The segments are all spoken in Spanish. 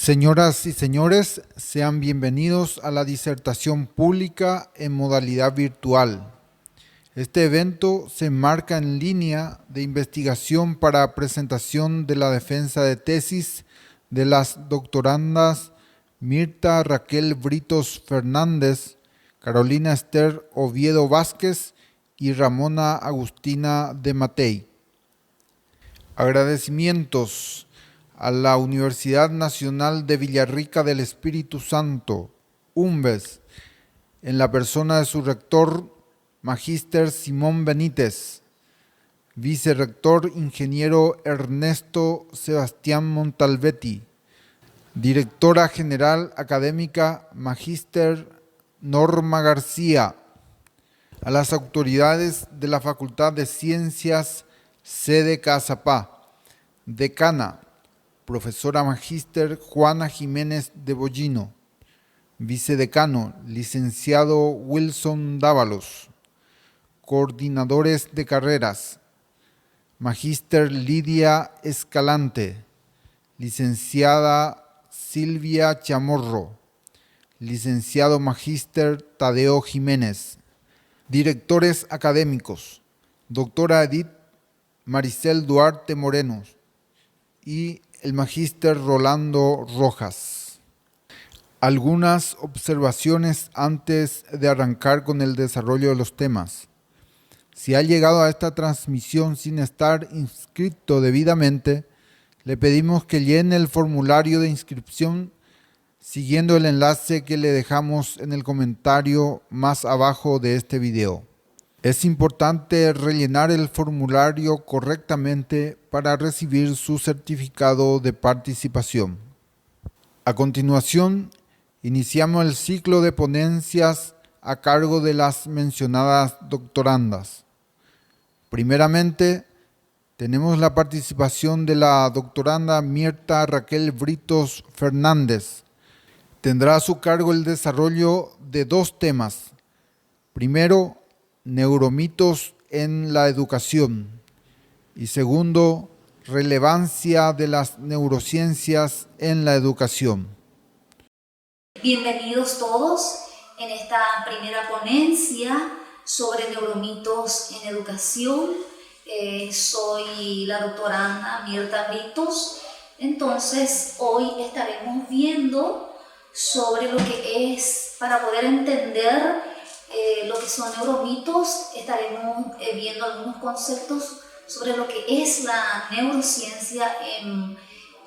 Señoras y señores, sean bienvenidos a la disertación pública en modalidad virtual. Este evento se enmarca en línea de investigación para presentación de la defensa de tesis de las doctorandas Mirta Raquel Britos Fernández, Carolina Esther Oviedo Vázquez y Ramona Agustina de Matei. Agradecimientos a la Universidad Nacional de Villarrica del Espíritu Santo, UNVES, en la persona de su rector, Magíster Simón Benítez, vicerrector ingeniero Ernesto Sebastián Montalvetti, directora general académica Magíster Norma García, a las autoridades de la Facultad de Ciencias sede Cazapá, decana, profesora magíster Juana Jiménez de Bollino, vicedecano, licenciado Wilson Dávalos, coordinadores de carreras, magíster Lidia Escalante, licenciada Silvia Chamorro, licenciado magíster Tadeo Jiménez, directores académicos, doctora Edith Maricel Duarte Moreno y el magíster Rolando Rojas. Algunas observaciones antes de arrancar con el desarrollo de los temas. Si ha llegado a esta transmisión sin estar inscrito debidamente, le pedimos que llene el formulario de inscripción siguiendo el enlace que le dejamos en el comentario más abajo de este video. Es importante rellenar el formulario correctamente para recibir su certificado de participación. A continuación, iniciamos el ciclo de ponencias a cargo de las mencionadas doctorandas. Primeramente, tenemos la participación de la doctoranda Mirta Raquel Britos Fernández. Tendrá a su cargo el desarrollo de dos temas. Primero, neuromitos en la educación y segundo, relevancia de las neurociencias en la educación. Bienvenidos todos en esta primera ponencia sobre neuromitos en educación. Soy la doctoranda Mirta Britos. Entonces, hoy estaremos viendo sobre lo que es, para poder entender lo que son neuromitos, estaremos viendo algunos conceptos sobre lo que es la neurociencia en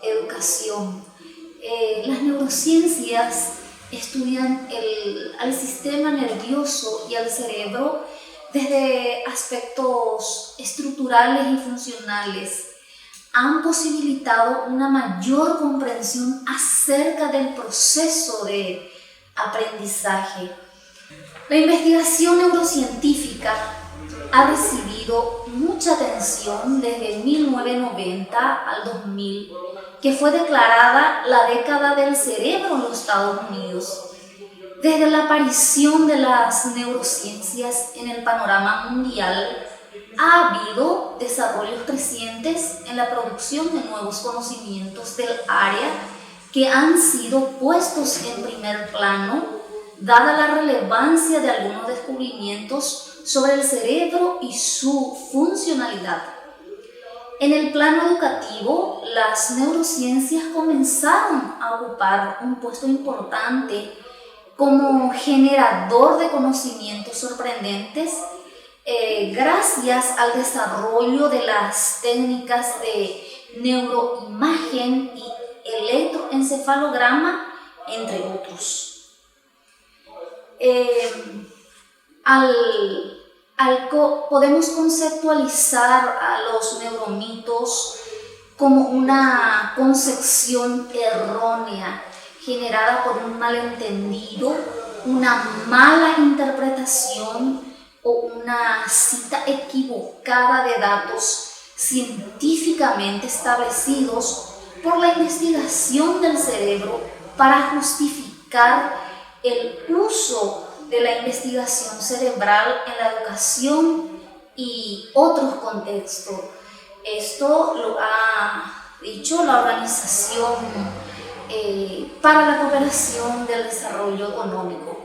educación. Las neurociencias estudian al sistema nervioso y al cerebro desde aspectos estructurales y funcionales. Han posibilitado una mayor comprensión acerca del proceso de aprendizaje. La investigación neurocientífica ha recibido mucha atención desde 1990 al 2000, que fue declarada la década del cerebro en los Estados Unidos. Desde la aparición de las neurociencias en el panorama mundial, ha habido desarrollos crecientes en la producción de nuevos conocimientos del área que han sido puestos en primer plano, dada la relevancia de algunos descubrimientos sobre el cerebro y su funcionalidad. En el plano educativo, las neurociencias comenzaron a ocupar un puesto importante como generador de conocimientos sorprendentes gracias al desarrollo de las técnicas de neuroimagen y electroencefalograma, entre otros. Podemos conceptualizar a los neuromitos como una concepción errónea generada por un malentendido, una mala interpretación o una cita equivocada de datos científicamente establecidos por la investigación del cerebro para justificar el uso de la investigación cerebral en la educación y otros contextos. Esto lo ha dicho la Organización para la cooperación del desarrollo económico.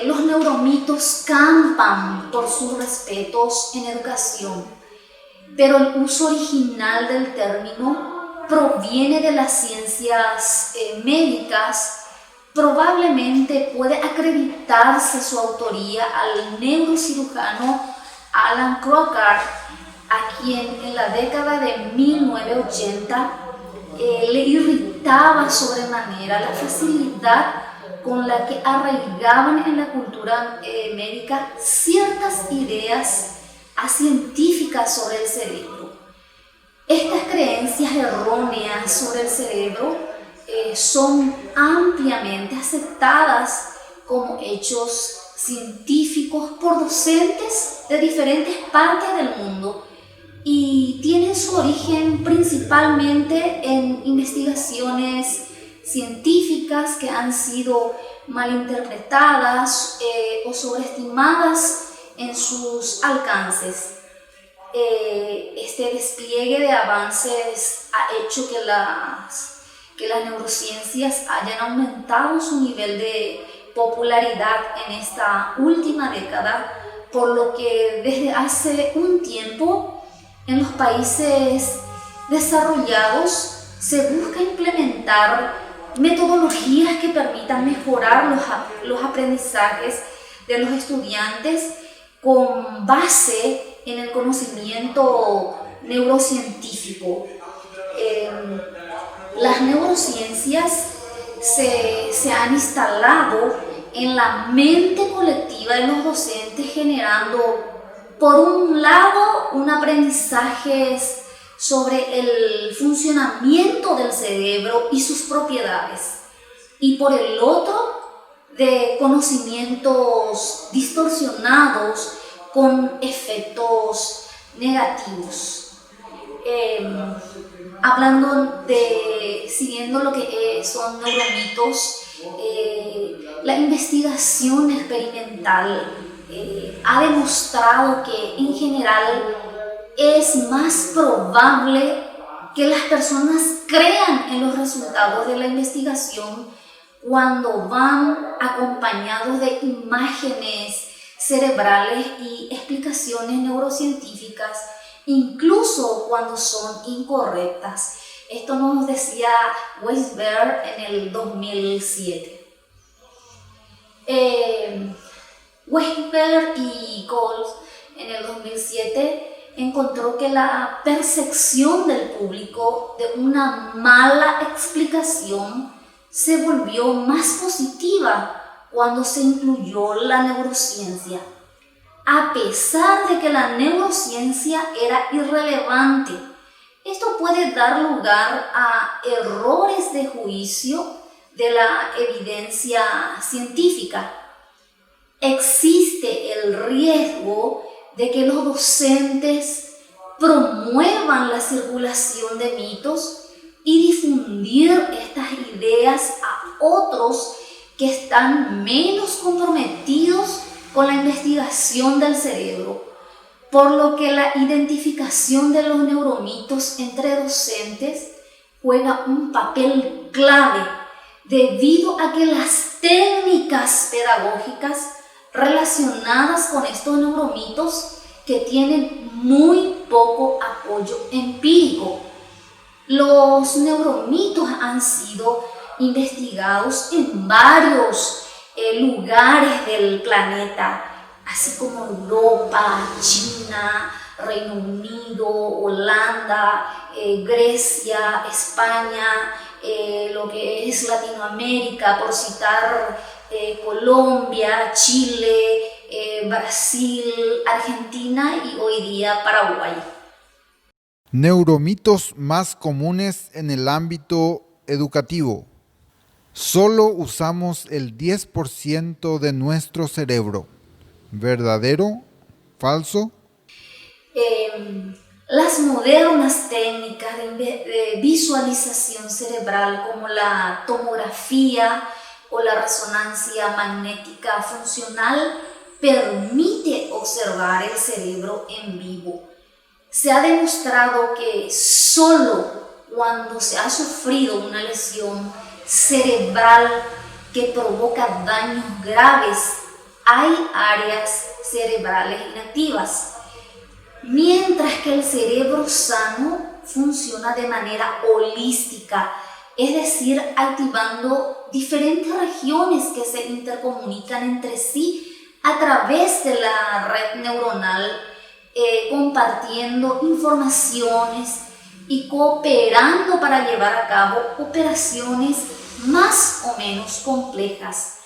Los neuromitos campan por sus respetos en educación, pero el uso original del término proviene de las ciencias médicas. Probablemente puede acreditarse su autoría al neurocirujano Alan Crockett, a quien en la década de 1980 le irritaba sobremanera la facilidad con la que arraigaban en la cultura médica ciertas ideas científicas sobre el cerebro. Estas creencias erróneas sobre el cerebro son ampliamente aceptadas como hechos científicos por docentes de diferentes partes del mundo y tienen su origen principalmente en investigaciones científicas que han sido malinterpretadas o sobreestimadas en sus alcances. Este despliegue de avances ha hecho que las neurociencias hayan aumentado su nivel de popularidad en esta última década, por lo que desde hace un tiempo en los países desarrollados se busca implementar metodologías que permitan mejorar los aprendizajes de los estudiantes con base en el conocimiento neurocientífico. Las neurociencias se han instalado en la mente colectiva de los docentes, generando, por un lado, un aprendizaje sobre el funcionamiento del cerebro y sus propiedades, y por el otro, de conocimientos distorsionados con efectos negativos. Siguiendo lo que son neuromitos, la investigación experimental ha demostrado que en general es más probable que las personas crean en los resultados de la investigación cuando van acompañados de imágenes cerebrales y explicaciones neurocientíficas, incluso cuando son incorrectas. Esto nos decía Weisberg en el 2007. Weisberg y Coles en el 2007 encontró que la percepción del público de una mala explicación se volvió más positiva cuando se incluyó la neurociencia, a pesar de que la neurociencia era irrelevante. Esto puede dar lugar a errores de juicio de la evidencia científica. Existe el riesgo de que los docentes promuevan la circulación de mitos y difundir estas ideas a otros que están menos comprometidos con la investigación del cerebro, por lo que la identificación de los neuromitos entre docentes juega un papel clave debido a que las técnicas pedagógicas relacionadas con estos neuromitos que tienen muy poco apoyo empírico. Los neuromitos han sido investigados en varios lugares del planeta, así como Europa, China, Reino Unido, Holanda, Grecia, España, lo que es Latinoamérica, por citar Colombia, Chile, Brasil, Argentina y hoy día Paraguay. Neuromitos más comunes en el ámbito educativo. Solo usamos el 10% de nuestro cerebro. ¿Verdadero? ¿Falso? Las modernas técnicas de visualización cerebral como la tomografía o la resonancia magnética funcional permite observar el cerebro en vivo. Se ha demostrado que solo cuando se ha sufrido una lesión cerebral que provoca daños graves, hay áreas cerebrales inactivas, mientras que el cerebro sano funciona de manera holística, es decir, activando diferentes regiones que se intercomunican entre sí a través de la red neuronal, compartiendo informaciones y cooperando para llevar a cabo operaciones más o menos complejas.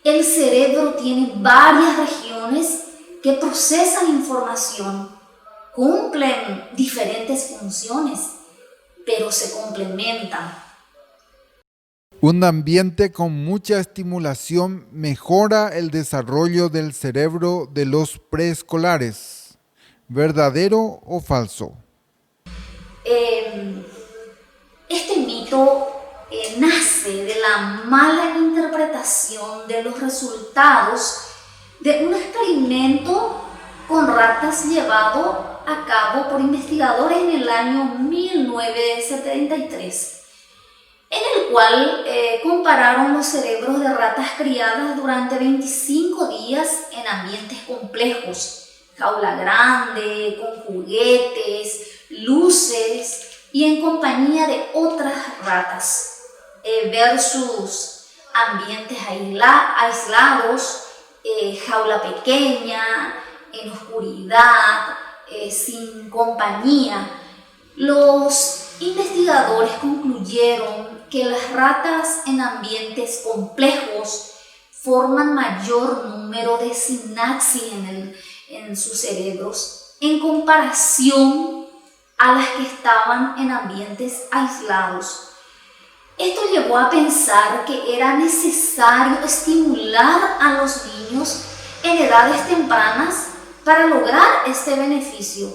El cerebro tiene varias regiones que procesan información, cumplen diferentes funciones, pero se complementan. Un ambiente con mucha estimulación mejora el desarrollo del cerebro de los preescolares. ¿Verdadero o falso? Este mito nace de la mala interpretación de los resultados de un experimento con ratas llevado a cabo por investigadores en el año 1973, en el cual compararon los cerebros de ratas criadas durante 25 días en ambientes complejos, jaula grande, con juguetes, luces y en compañía de otras ratas, versus ambientes aislados, jaula pequeña, en oscuridad, sin compañía. Los investigadores concluyeron que las ratas en ambientes complejos forman mayor número de sinapsis en sus cerebros en comparación a las que estaban en ambientes aislados. Esto llevó a pensar que era necesario estimular a los niños en edades tempranas para lograr este beneficio,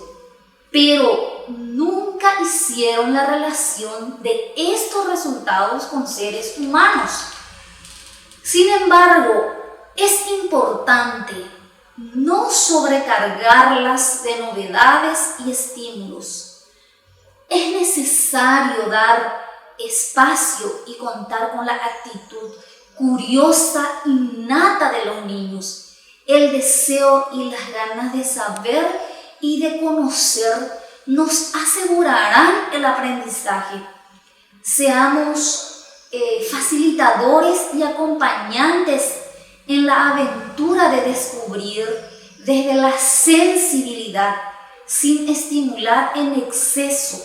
pero nunca hicieron la relación de estos resultados con seres humanos. Sin embargo, es importante no sobrecargarlas de novedades y estímulos. Es necesario dar espacio y contar con la actitud curiosa innata de los niños. El deseo y las ganas de saber y de conocer nos asegurarán el aprendizaje. Seamos facilitadores y acompañantes en la aventura de descubrir desde la sensibilidad, sin estimular en exceso,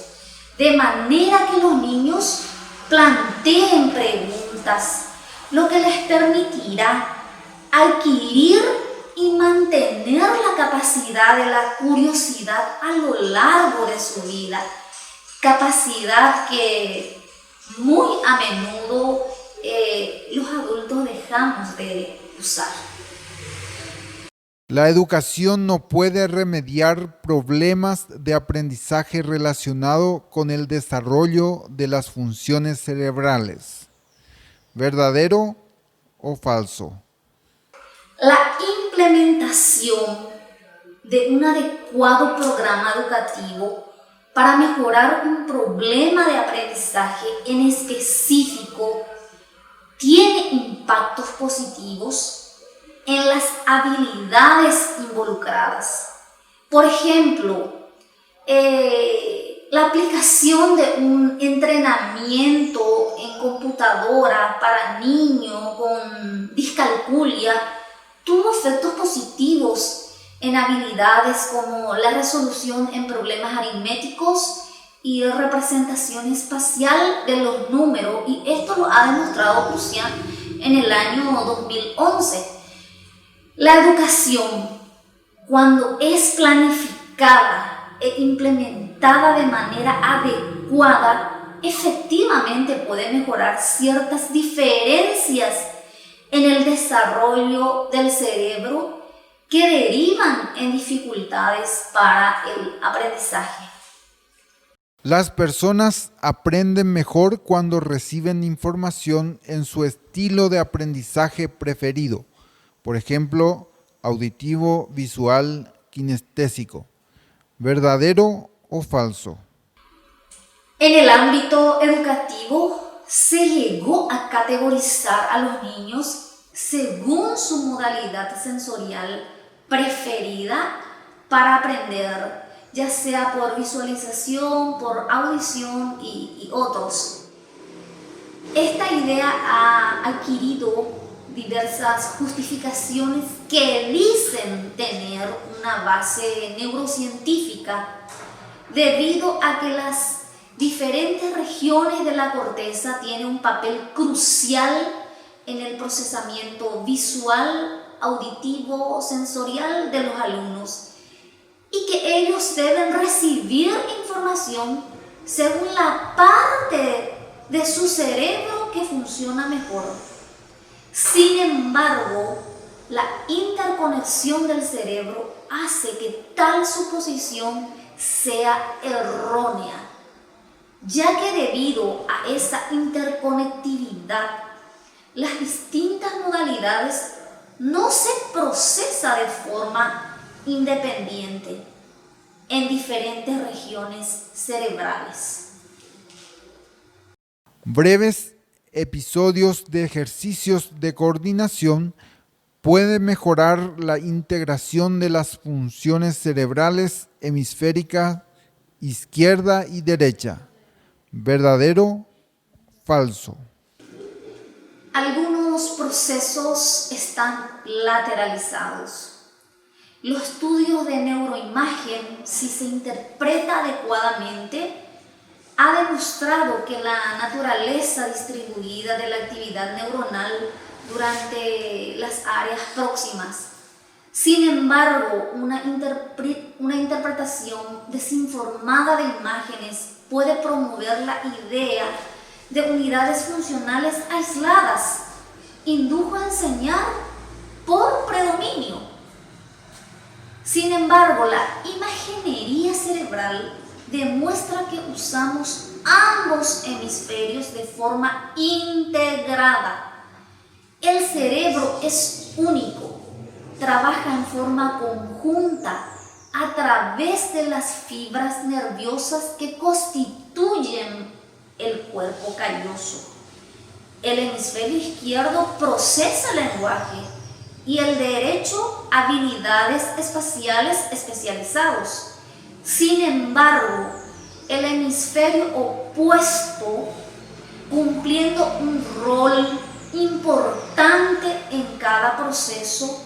de manera que los niños planteen preguntas, lo que les permitirá adquirir y mantener la capacidad de la curiosidad a lo largo de su vida, capacidad que muy a menudo los adultos dejamos de usar. La educación no puede remediar problemas de aprendizaje relacionado con el desarrollo de las funciones cerebrales. ¿Verdadero o falso? La implementación de un adecuado programa educativo para mejorar un problema de aprendizaje en específico tiene impactos positivos en las habilidades involucradas. Por ejemplo, la aplicación de un entrenamiento en computadora para niños con discalculia tuvo efectos positivos en habilidades como la resolución en problemas aritméticos y representación espacial de los números, y esto lo ha demostrado Prusian en el año 2011. La educación, cuando es planificada e implementada de manera adecuada, efectivamente puede mejorar ciertas diferencias en el desarrollo del cerebro que derivan en dificultades para el aprendizaje. Las personas aprenden mejor cuando reciben información en su estilo de aprendizaje preferido, por ejemplo, auditivo, visual, kinestésico. ¿Verdadero o falso? En el ámbito educativo se llegó a categorizar a los niños según su modalidad sensorial preferida para aprender, ya sea por visualización, por audición y otros. Esta idea ha adquirido diversas justificaciones que dicen tener una base neurocientífica debido a que las diferentes regiones de la corteza tienen un papel crucial en el procesamiento visual, auditivo, sensorial de los alumnos y que ellos deben recibir información según la parte de su cerebro que funciona mejor. Sin embargo, la interconexión del cerebro hace que tal suposición sea errónea, ya que debido a esa interconectividad, las distintas modalidades no se procesan de forma independiente en diferentes regiones cerebrales. Breves episodios de ejercicios de coordinación pueden mejorar la integración de las funciones cerebrales hemisférica izquierda y derecha. ¿Verdadero? Falso. Algunos procesos están lateralizados. Los estudios de neuroimagen, si se interpreta adecuadamente, ha demostrado que la naturaleza distribuida de la actividad neuronal durante las áreas próximas. Sin embargo, una interpretación desinformada de imágenes puede promover la idea de unidades funcionales aisladas, indujo a enseñar por predominio. Sin embargo, la imaginería cerebral demuestra que usamos ambos hemisferios de forma integrada. El cerebro es único, trabaja en forma conjunta a través de las fibras nerviosas que constituyen el cuerpo calloso. El hemisferio izquierdo procesa el lenguaje y el derecho habilidades espaciales especializados. Sin embargo, el hemisferio opuesto, cumpliendo un rol importante en cada proceso,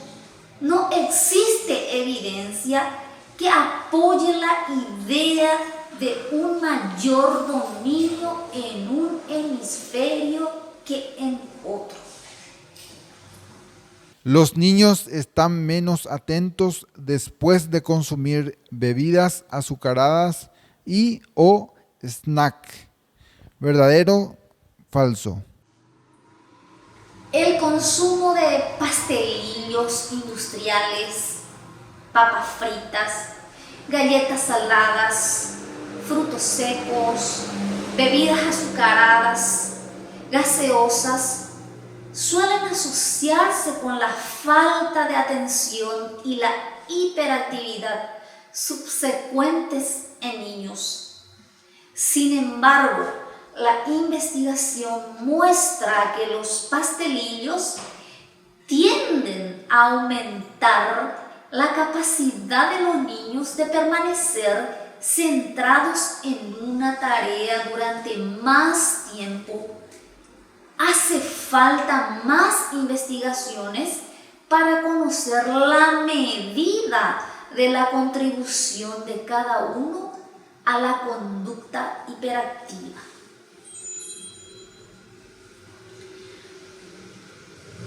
no existe evidencia que apoye la idea de un mayor dominio en un hemisferio que en otro. Los niños están menos atentos después de consumir bebidas azucaradas y o snack. ¿Verdadero? Falso. El consumo de pastelillos industriales, papas fritas, galletas saladas, frutos secos, bebidas azucaradas, gaseosas, suelen asociarse con la falta de atención y la hiperactividad subsecuentes en niños. Sin embargo, la investigación muestra que los pastelillos tienden a aumentar la capacidad de los niños de permanecer centrados en una tarea durante más tiempo. Hace falta más investigaciones para conocer la medida de la contribución de cada uno a la conducta hiperactiva.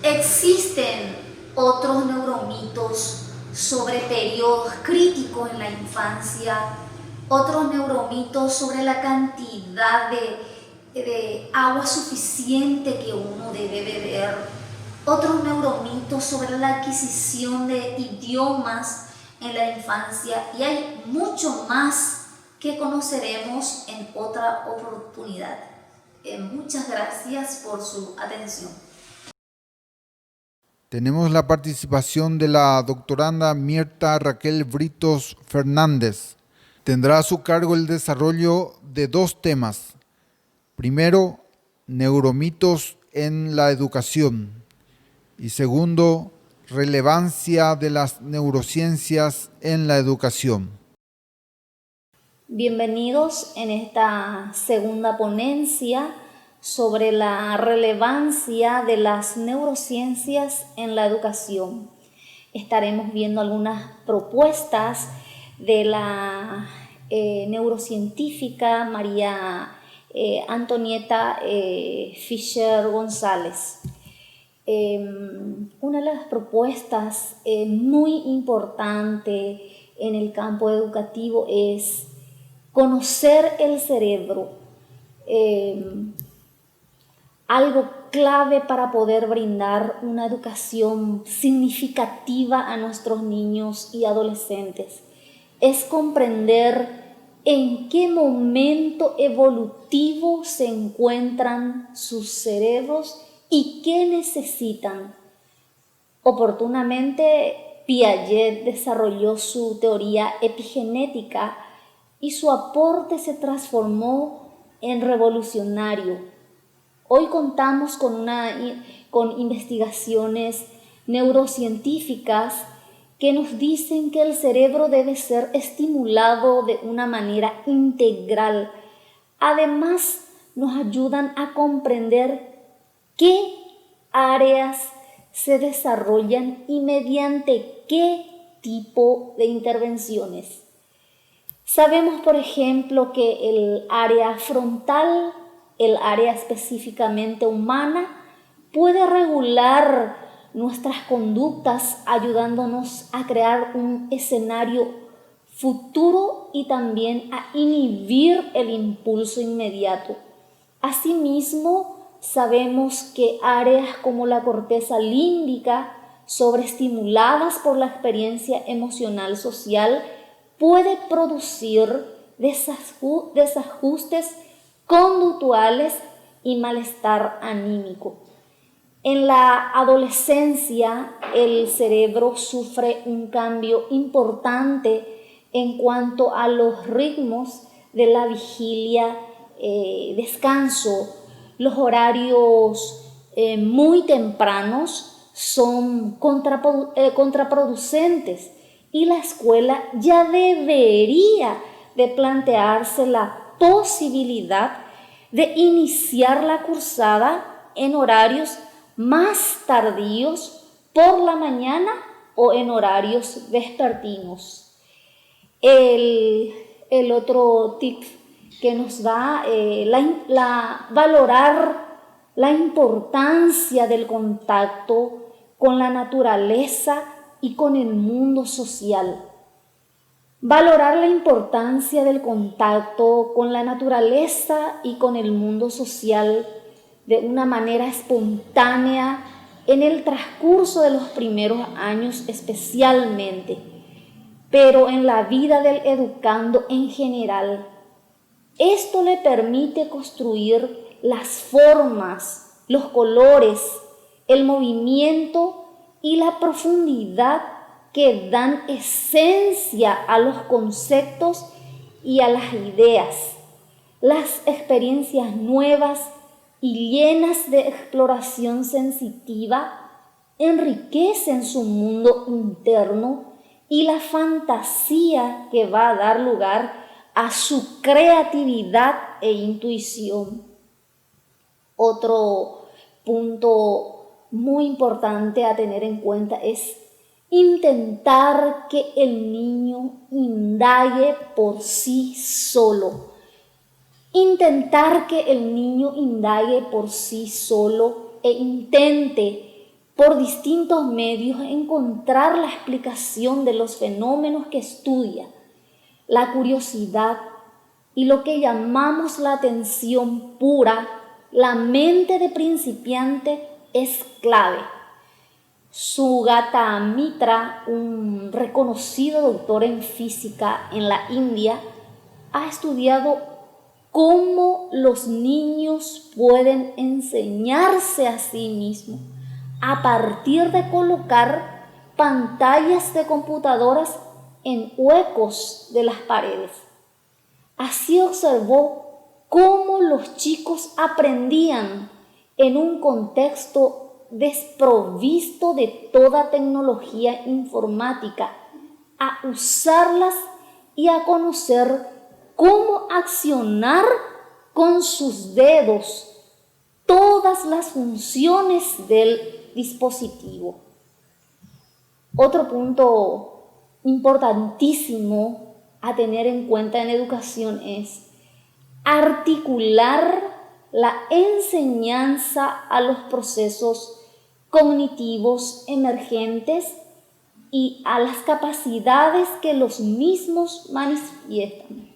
Existen otros neuromitos sobre periodos críticos en la infancia, otros neuromitos sobre la cantidad de agua suficiente que uno debe beber, otros neuromitos sobre la adquisición de idiomas en la infancia, y hay mucho más que conoceremos en otra oportunidad. Muchas gracias por su atención. Tenemos la participación de la doctoranda Mirta Raquel Britos Fernández. Tendrá a su cargo el desarrollo de 2 temas. Primero, neuromitos en la educación. Y segundo, relevancia de las neurociencias en la educación. Bienvenidos en esta segunda ponencia sobre la relevancia de las neurociencias en la educación. Estaremos viendo algunas propuestas de la neurocientífica María Antonieta Fischer González. Una de las propuestas muy importante en el campo educativo es conocer el cerebro, algo clave para poder brindar una educación significativa a nuestros niños y adolescentes. Es comprender en qué momento evolutivo se encuentran sus cerebros y qué necesitan. Oportunamente, Piaget desarrolló su teoría epigenética y su aporte se transformó en revolucionario. Hoy contamos con investigaciones neurocientíficas que nos dicen que el cerebro debe ser estimulado de una manera integral. Además, nos ayudan a comprender qué áreas se desarrollan y mediante qué tipo de intervenciones. Sabemos, por ejemplo, que el área frontal, el área específicamente humana, puede regular nuestras conductas, ayudándonos a crear un escenario futuro y también a inhibir el impulso inmediato. Asimismo, sabemos que áreas como la corteza límbica, sobreestimuladas por la experiencia emocional social, puede producir desajustes conductuales y malestar anímico. En la adolescencia, el cerebro sufre un cambio importante en cuanto a los ritmos de la vigilia, descanso. Los horarios muy tempranos son contraproducentes y la escuela ya debería de plantearse la posibilidad de iniciar la cursada en horarios más tardíos por la mañana o en horarios vespertinos. El otro tip que nos da valorar la importancia del contacto con la naturaleza y con el mundo social. Valorar la importancia del contacto con la naturaleza y con el mundo social de una manera espontánea en el transcurso de los primeros años especialmente, pero en la vida del educando en general. Esto le permite construir las formas, los colores, el movimiento y la profundidad que dan esencia a los conceptos y a las ideas. Las experiencias nuevas y llenas de exploración sensitiva enriquecen su mundo interno y la fantasía que va a dar lugar a su creatividad e intuición. Otro punto muy importante a tener en cuenta es intentar que el niño indague por sí solo. Intentar que el niño indague por sí solo e intente por distintos medios encontrar la explicación de los fenómenos que estudia. La curiosidad y lo que llamamos la atención pura, la mente de principiante es clave. Sugata Mitra, un reconocido doctor en física en la India, ha estudiado cómo los niños pueden enseñarse a sí mismos a partir de colocar pantallas de computadoras en huecos de las paredes. Así observó cómo los chicos aprendían en un contexto desprovisto de toda tecnología informática a usarlas y a conocer cómo accionar con sus dedos todas las funciones del dispositivo. Otro punto importantísimo a tener en cuenta en educación es articular la enseñanza a los procesos cognitivos emergentes y a las capacidades que los mismos manifiestan.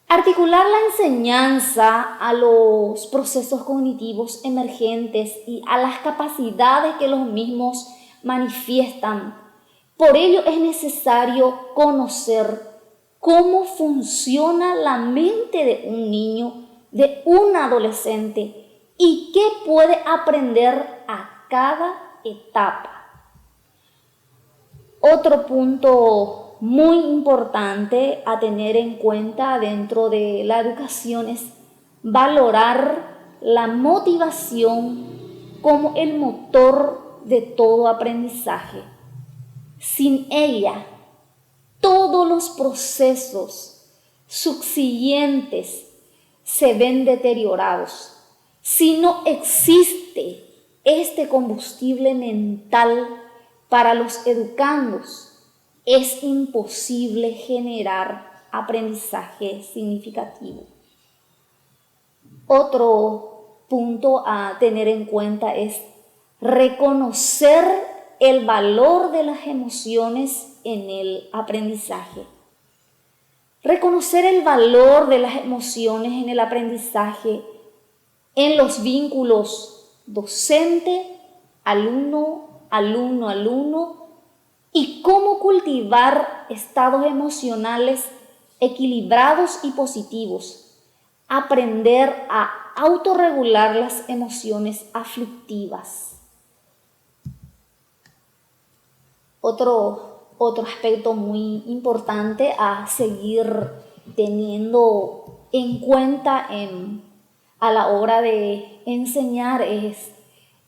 Articular la enseñanza a los procesos cognitivos emergentes y a las capacidades que los mismos manifiestan. Por ello es necesario conocer cómo funciona la mente de un niño, de un adolescente y qué puede aprender a cada etapa. Otro punto muy importante a tener en cuenta dentro de la educación es valorar la motivación como el motor de todo aprendizaje. Sin ella, todos los procesos subsiguientes se ven deteriorados. Si no existe este combustible mental para los educandos, es imposible generar aprendizaje significativo. Otro punto a tener en cuenta es reconocer el valor de las emociones en el aprendizaje. Reconocer el valor de las emociones en el aprendizaje, en los vínculos docente-alumno, alumno-alumno, y cómo cultivar estados emocionales equilibrados y positivos. Aprender a autorregular las emociones aflictivas. Otro aspecto muy importante a seguir teniendo en cuenta a la hora de enseñar es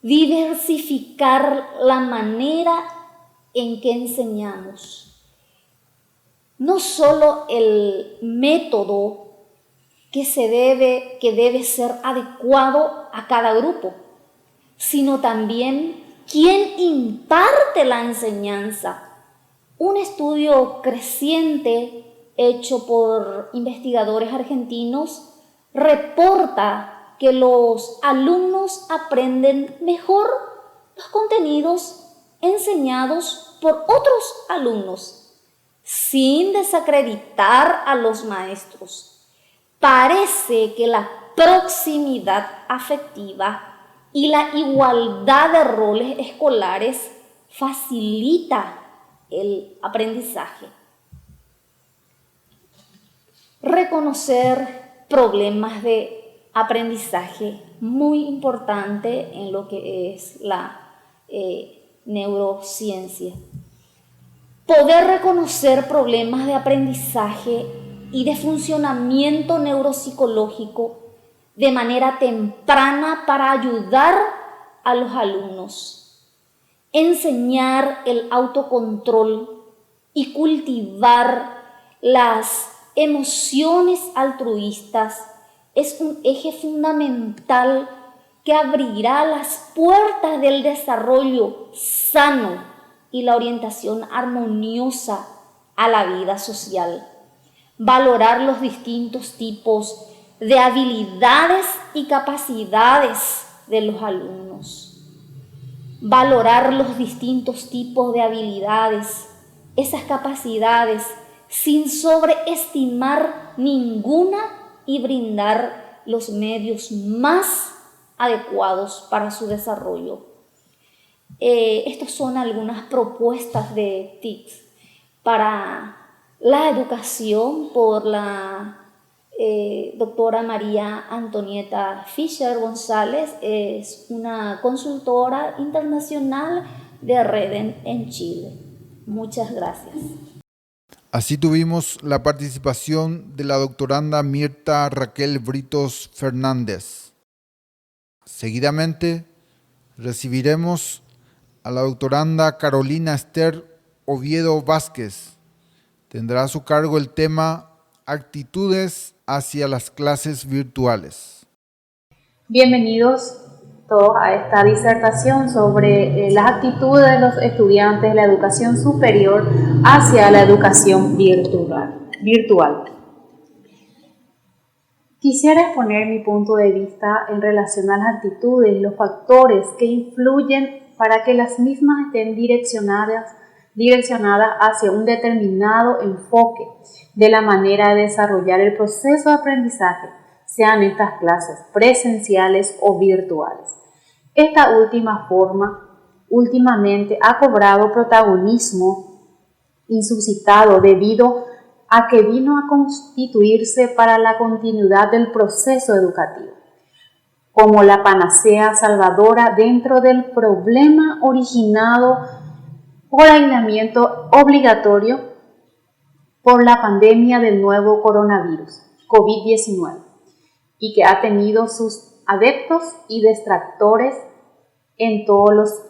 diversificar la manera en que enseñamos. No solo el método que debe ser adecuado a cada grupo, sino también quién imparte la enseñanza. Un estudio creciente hecho por investigadores argentinos reporta que los alumnos aprenden mejor los contenidos enseñados por otros alumnos, sin desacreditar a los maestros. Parece que la proximidad afectiva y la igualdad de roles escolares facilita el aprendizaje. Reconocer problemas de aprendizaje, muy importante en lo que es la neurociencia. Poder reconocer problemas de aprendizaje y de funcionamiento neuropsicológico de manera temprana para ayudar a los alumnos. Enseñar el autocontrol y cultivar las emociones altruistas es un eje fundamental que abrirá las puertas del desarrollo sano y la orientación armoniosa a la vida social. Valorar los distintos tipos de habilidades y capacidades de los alumnos. Valorar los distintos tipos de habilidades, esas capacidades, sin sobreestimar ninguna y brindar los medios más adecuados para su desarrollo. Estas son algunas propuestas de TICS para la educación por la doctora María Antonieta Fischer González. Es una consultora internacional de Reden en Chile. Muchas gracias. Así tuvimos la participación de la doctoranda Mirta Raquel Britos Fernández. Seguidamente recibiremos a la doctoranda Carolina Esther Oviedo Vázquez. Tendrá a su cargo el tema Actitudes hacia las clases virtuales. Bienvenidos todos a esta disertación sobre las actitudes de los estudiantes de la educación superior hacia la educación virtual. Quisiera exponer mi punto de vista en relación a las actitudes y los factores que influyen para que las mismas estén direccionadas hacia un determinado enfoque de la manera de desarrollar el proceso de aprendizaje, sean estas clases presenciales o virtuales. Esta última forma últimamente ha cobrado protagonismo insuscitado debido a que vino a constituirse para la continuidad del proceso educativo, como la panacea salvadora dentro del problema originado por aislamiento obligatorio por la pandemia del nuevo coronavirus, COVID-19, y que ha tenido sus adeptos y detractores en todos los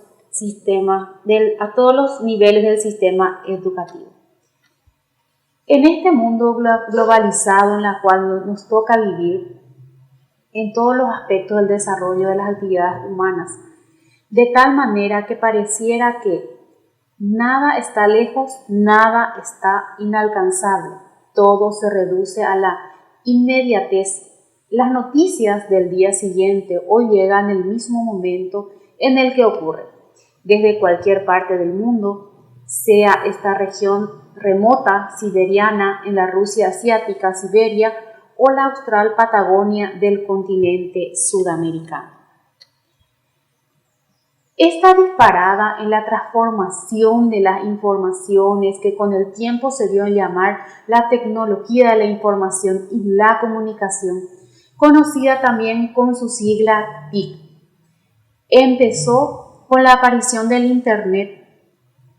a todos los niveles del sistema educativo. En este mundo globalizado en el cual nos toca vivir en todos los aspectos del desarrollo de las actividades humanas, de tal manera que pareciera que nada está lejos, nada está inalcanzable, todo se reduce a la inmediatez. Las noticias del día siguiente hoy llegan en el mismo momento en el que ocurre, desde cualquier parte del mundo, sea esta región remota siberiana en la Rusia asiática, Siberia, o la austral Patagonia del continente sudamericano. Esta disparada en la transformación de las informaciones que con el tiempo se dio a llamar la tecnología de la información y la comunicación, conocida también con su sigla TIC, empezó con la aparición del Internet,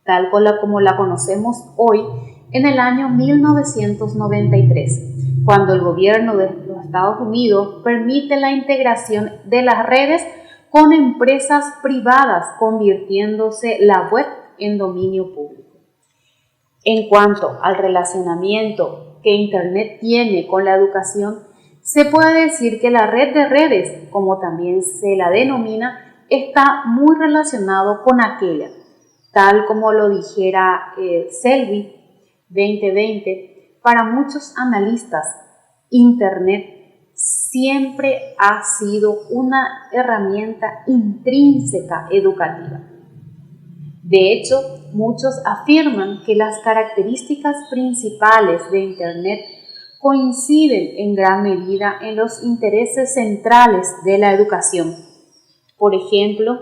tal como la conocemos hoy, en el año 1993, cuando el gobierno de los Estados Unidos permite la integración de las redes con empresas privadas, convirtiéndose la web en dominio público. En cuanto al relacionamiento que Internet tiene con la educación, se puede decir que la red de redes, como también se la denomina, está muy relacionado con aquella, tal como lo dijera Selby 2020. Para muchos analistas, Internet siempre ha sido una herramienta intrínseca educativa. De hecho, muchos afirman que las características principales de Internet coinciden en gran medida en los intereses centrales de la educación. Por ejemplo,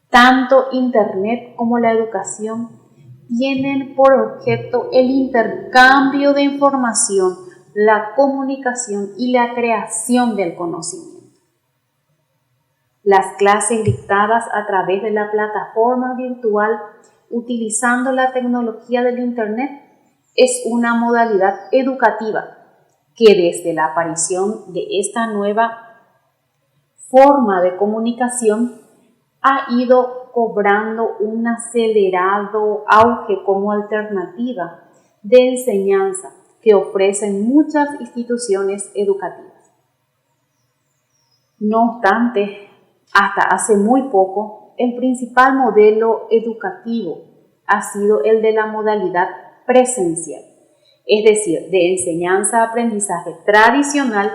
tanto Internet como la educación tienen por objeto el intercambio de información, la comunicación y la creación del conocimiento. Las clases dictadas a través de la plataforma virtual utilizando la tecnología del Internet es una modalidad educativa que desde la aparición de esta nueva forma de comunicación ha ido cobrando un acelerado auge como alternativa de enseñanza que ofrecen muchas instituciones educativas. No obstante, hasta hace muy poco, el principal modelo educativo ha sido el de la modalidad presencial, es decir, de enseñanza-aprendizaje tradicional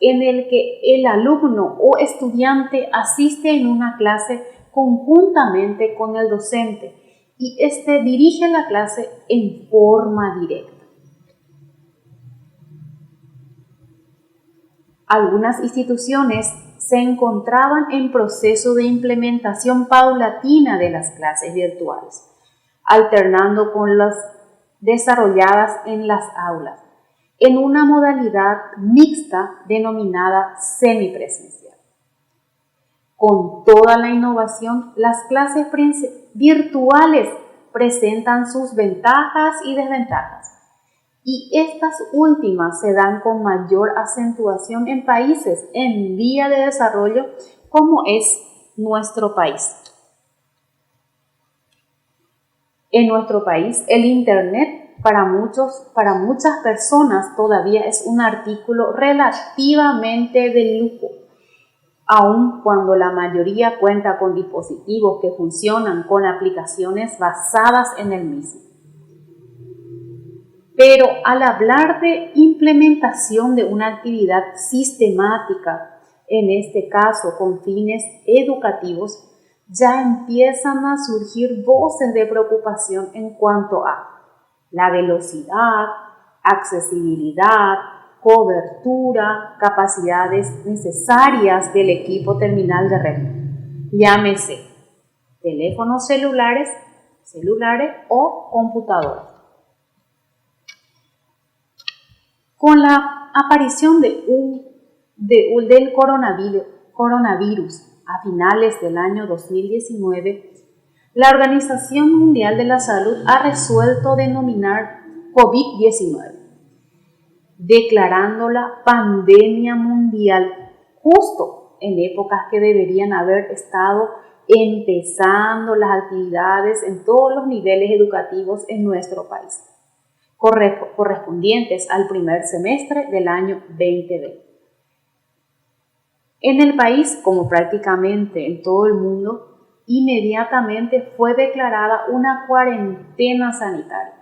en el que el alumno o estudiante asiste en una clase conjuntamente con el docente y éste dirige la clase en forma directa. Algunas instituciones se encontraban en proceso de implementación paulatina de las clases virtuales, alternando con las desarrolladas en las aulas, en una modalidad mixta denominada semipresencial. Con toda la innovación, las clases virtuales presentan sus ventajas y desventajas. Y estas últimas se dan con mayor acentuación en países en vía de desarrollo como es nuestro país. En nuestro país, el Internet para muchas personas todavía es un artículo relativamente de lujo, aun cuando la mayoría cuenta con dispositivos que funcionan con aplicaciones basadas en el mismo. Pero al hablar de implementación de una actividad sistemática, en este caso con fines educativos, ya empiezan a surgir voces de preocupación en cuanto a la velocidad, accesibilidad, cobertura, capacidades necesarias del equipo terminal de red, llámese teléfonos celulares o computadoras. Con la aparición del coronavirus a finales del año 2019, la Organización Mundial de la Salud ha resuelto denominar COVID-19, declarándola pandemia mundial justo en épocas que deberían haber estado empezando las actividades en todos los niveles educativos en nuestro país, correspondientes al primer semestre del año 2020. En el país, como prácticamente en todo el mundo, inmediatamente fue declarada una cuarentena sanitaria,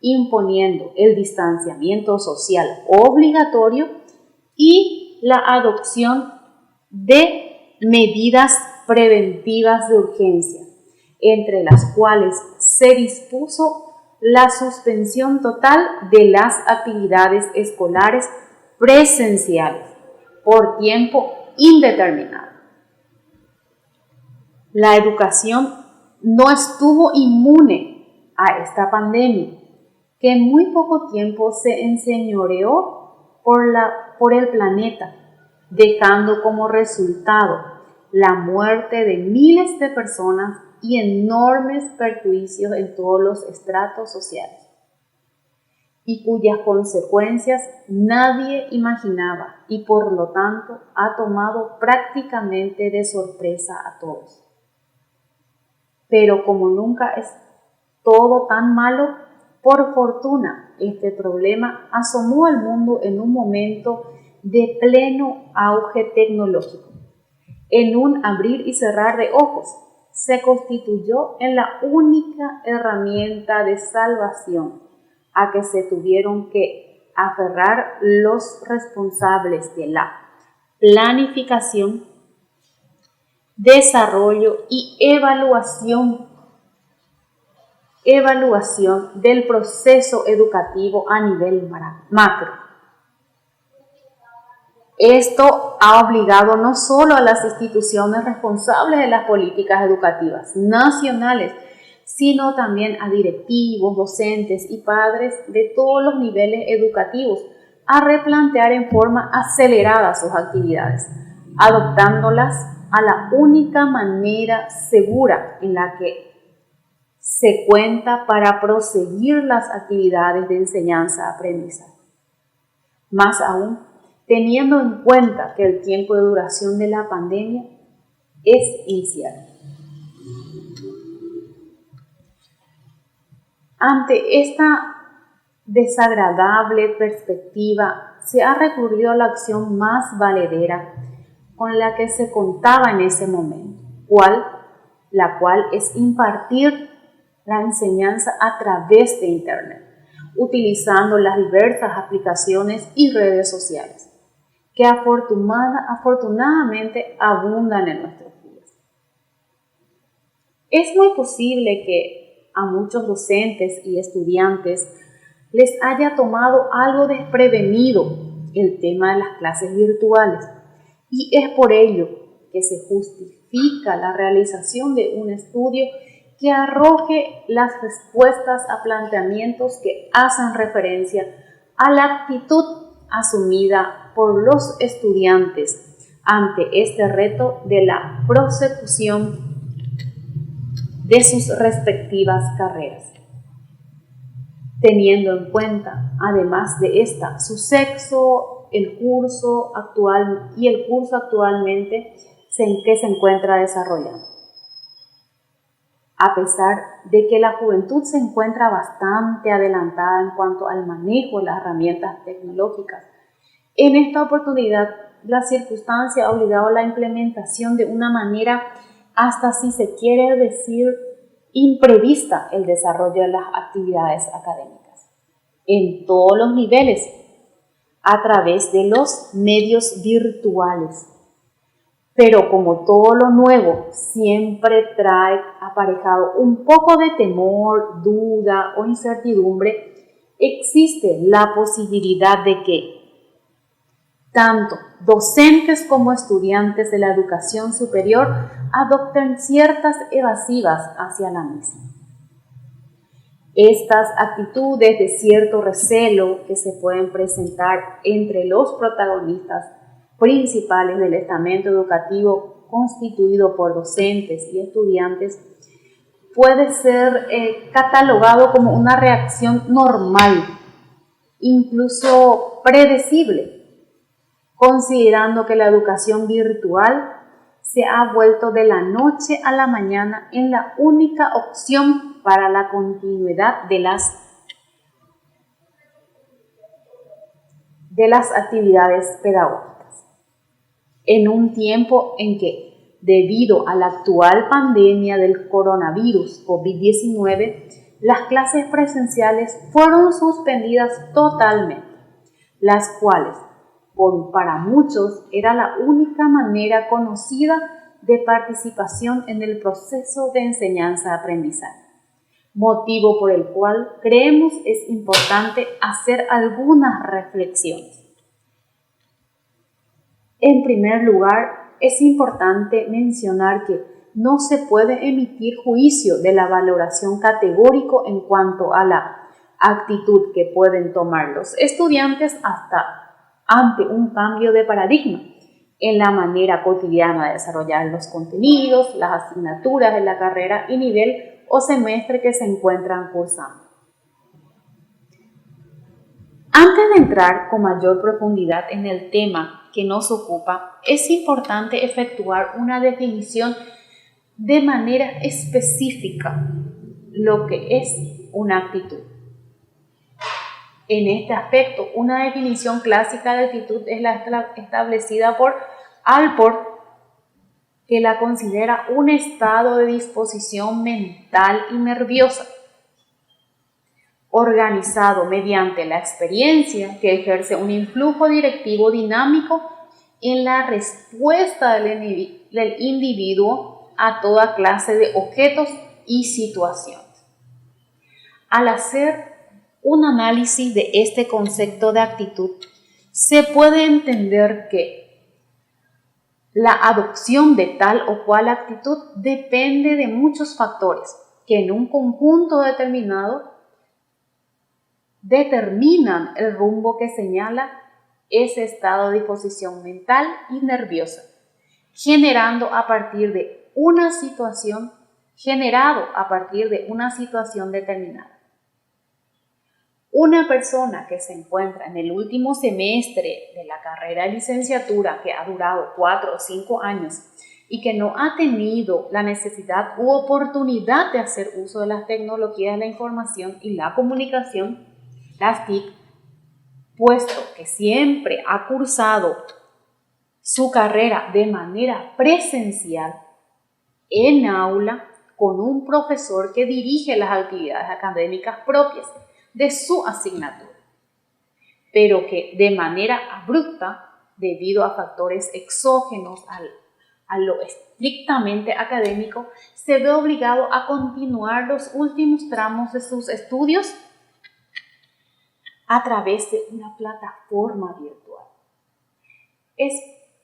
imponiendo el distanciamiento social obligatorio y la adopción de medidas preventivas de urgencia, entre las cuales se dispuso la suspensión total de las actividades escolares presenciales por tiempo indeterminado. La educación no estuvo inmune a esta pandemia, que en muy poco tiempo se enseñoreó por el planeta, dejando como resultado la muerte de miles de personas y enormes perjuicios en todos los estratos sociales, y cuyas consecuencias nadie imaginaba y por lo tanto ha tomado prácticamente de sorpresa a todos. Pero como nunca es todo tan malo, por fortuna este problema asomó al mundo en un momento de pleno auge tecnológico. En un abrir y cerrar de ojos, se constituyó en la única herramienta de salvación a que se tuvieron que aferrar los responsables de la planificación, desarrollo y evaluación del proceso educativo a nivel macro. Esto ha obligado no solo a las instituciones responsables de las políticas educativas nacionales, sino también a directivos, docentes y padres de todos los niveles educativos a replantear en forma acelerada sus actividades, adoptándolas a la única manera segura en la que se cuenta para proseguir las actividades de enseñanza-aprendizaje. Más aún, teniendo en cuenta que el tiempo de duración de la pandemia es incierto. Ante esta desagradable perspectiva, se ha recurrido a la acción más valedera con la que se contaba en ese momento, la cual es impartir la enseñanza a través de Internet, utilizando las diversas aplicaciones y redes sociales, que afortunadamente abundan en nuestros días. Es muy posible que a muchos docentes y estudiantes les haya tomado algo desprevenido el tema de las clases virtuales, y es por ello que se justifica la realización de un estudio que arroje las respuestas a planteamientos que hacen referencia a la actitud asumida por los estudiantes ante este reto de la prosecución de sus respectivas carreras, teniendo en cuenta, además de esta, su sexo, el curso actualmente en que se encuentra desarrollando. A pesar de que la juventud se encuentra bastante adelantada en cuanto al manejo de las herramientas tecnológicas, en esta oportunidad la circunstancia ha obligado a la implementación de una manera, hasta si se quiere decir, imprevista el desarrollo de las actividades académicas, en todos los niveles, a través de los medios virtuales. Pero como todo lo nuevo siempre trae aparejado un poco de temor, duda o incertidumbre, existe la posibilidad de que tanto docentes como estudiantes de la educación superior adopten ciertas evasivas hacia la misma. Estas actitudes de cierto recelo que se pueden presentar entre los protagonistas principales del estamento educativo constituido por docentes y estudiantes puede ser catalogado como una reacción normal, incluso predecible, considerando que la educación virtual se ha vuelto de la noche a la mañana en la única opción para la continuidad de las actividades pedagógicas. En un tiempo en que, debido a la actual pandemia del coronavirus COVID-19, las clases presenciales fueron suspendidas totalmente, las cuales, para muchos, era la única manera conocida de participación en el proceso de enseñanza-aprendizaje, motivo por el cual creemos es importante hacer algunas reflexiones. En primer lugar, es importante mencionar que no se puede emitir juicio de la valoración categórico en cuanto a la actitud que pueden tomar los estudiantes ante un cambio de paradigma en la manera cotidiana de desarrollar los contenidos, las asignaturas de la carrera y nivel o semestre que se encuentran cursando. Antes de entrar con mayor profundidad en el tema que nos ocupa, es importante efectuar una definición de manera específica lo que es una actitud. En este aspecto, una definición clásica de actitud es la establecida por Alport, que la considera un estado de disposición mental y nerviosa, organizado mediante la experiencia que ejerce un influjo directivo dinámico en la respuesta del individuo a toda clase de objetos y situaciones. Al hacer un análisis de este concepto de actitud, se puede entender que la adopción de tal o cual actitud depende de muchos factores que en un conjunto determinado determinan el rumbo que señala ese estado de disposición mental y nerviosa, generado a partir de una situación determinada. Una persona que se encuentra en el último semestre de la carrera de licenciatura, que ha durado 4 o 5 años y que no ha tenido la necesidad u oportunidad de hacer uso de las tecnologías de la información y la comunicación, las TIC, puesto que siempre ha cursado su carrera de manera presencial en aula con un profesor que dirige las actividades académicas propias de su asignatura, pero que de manera abrupta, debido a factores exógenos a lo estrictamente académico, se ve obligado a continuar los últimos tramos de sus estudios a través de una plataforma virtual. Es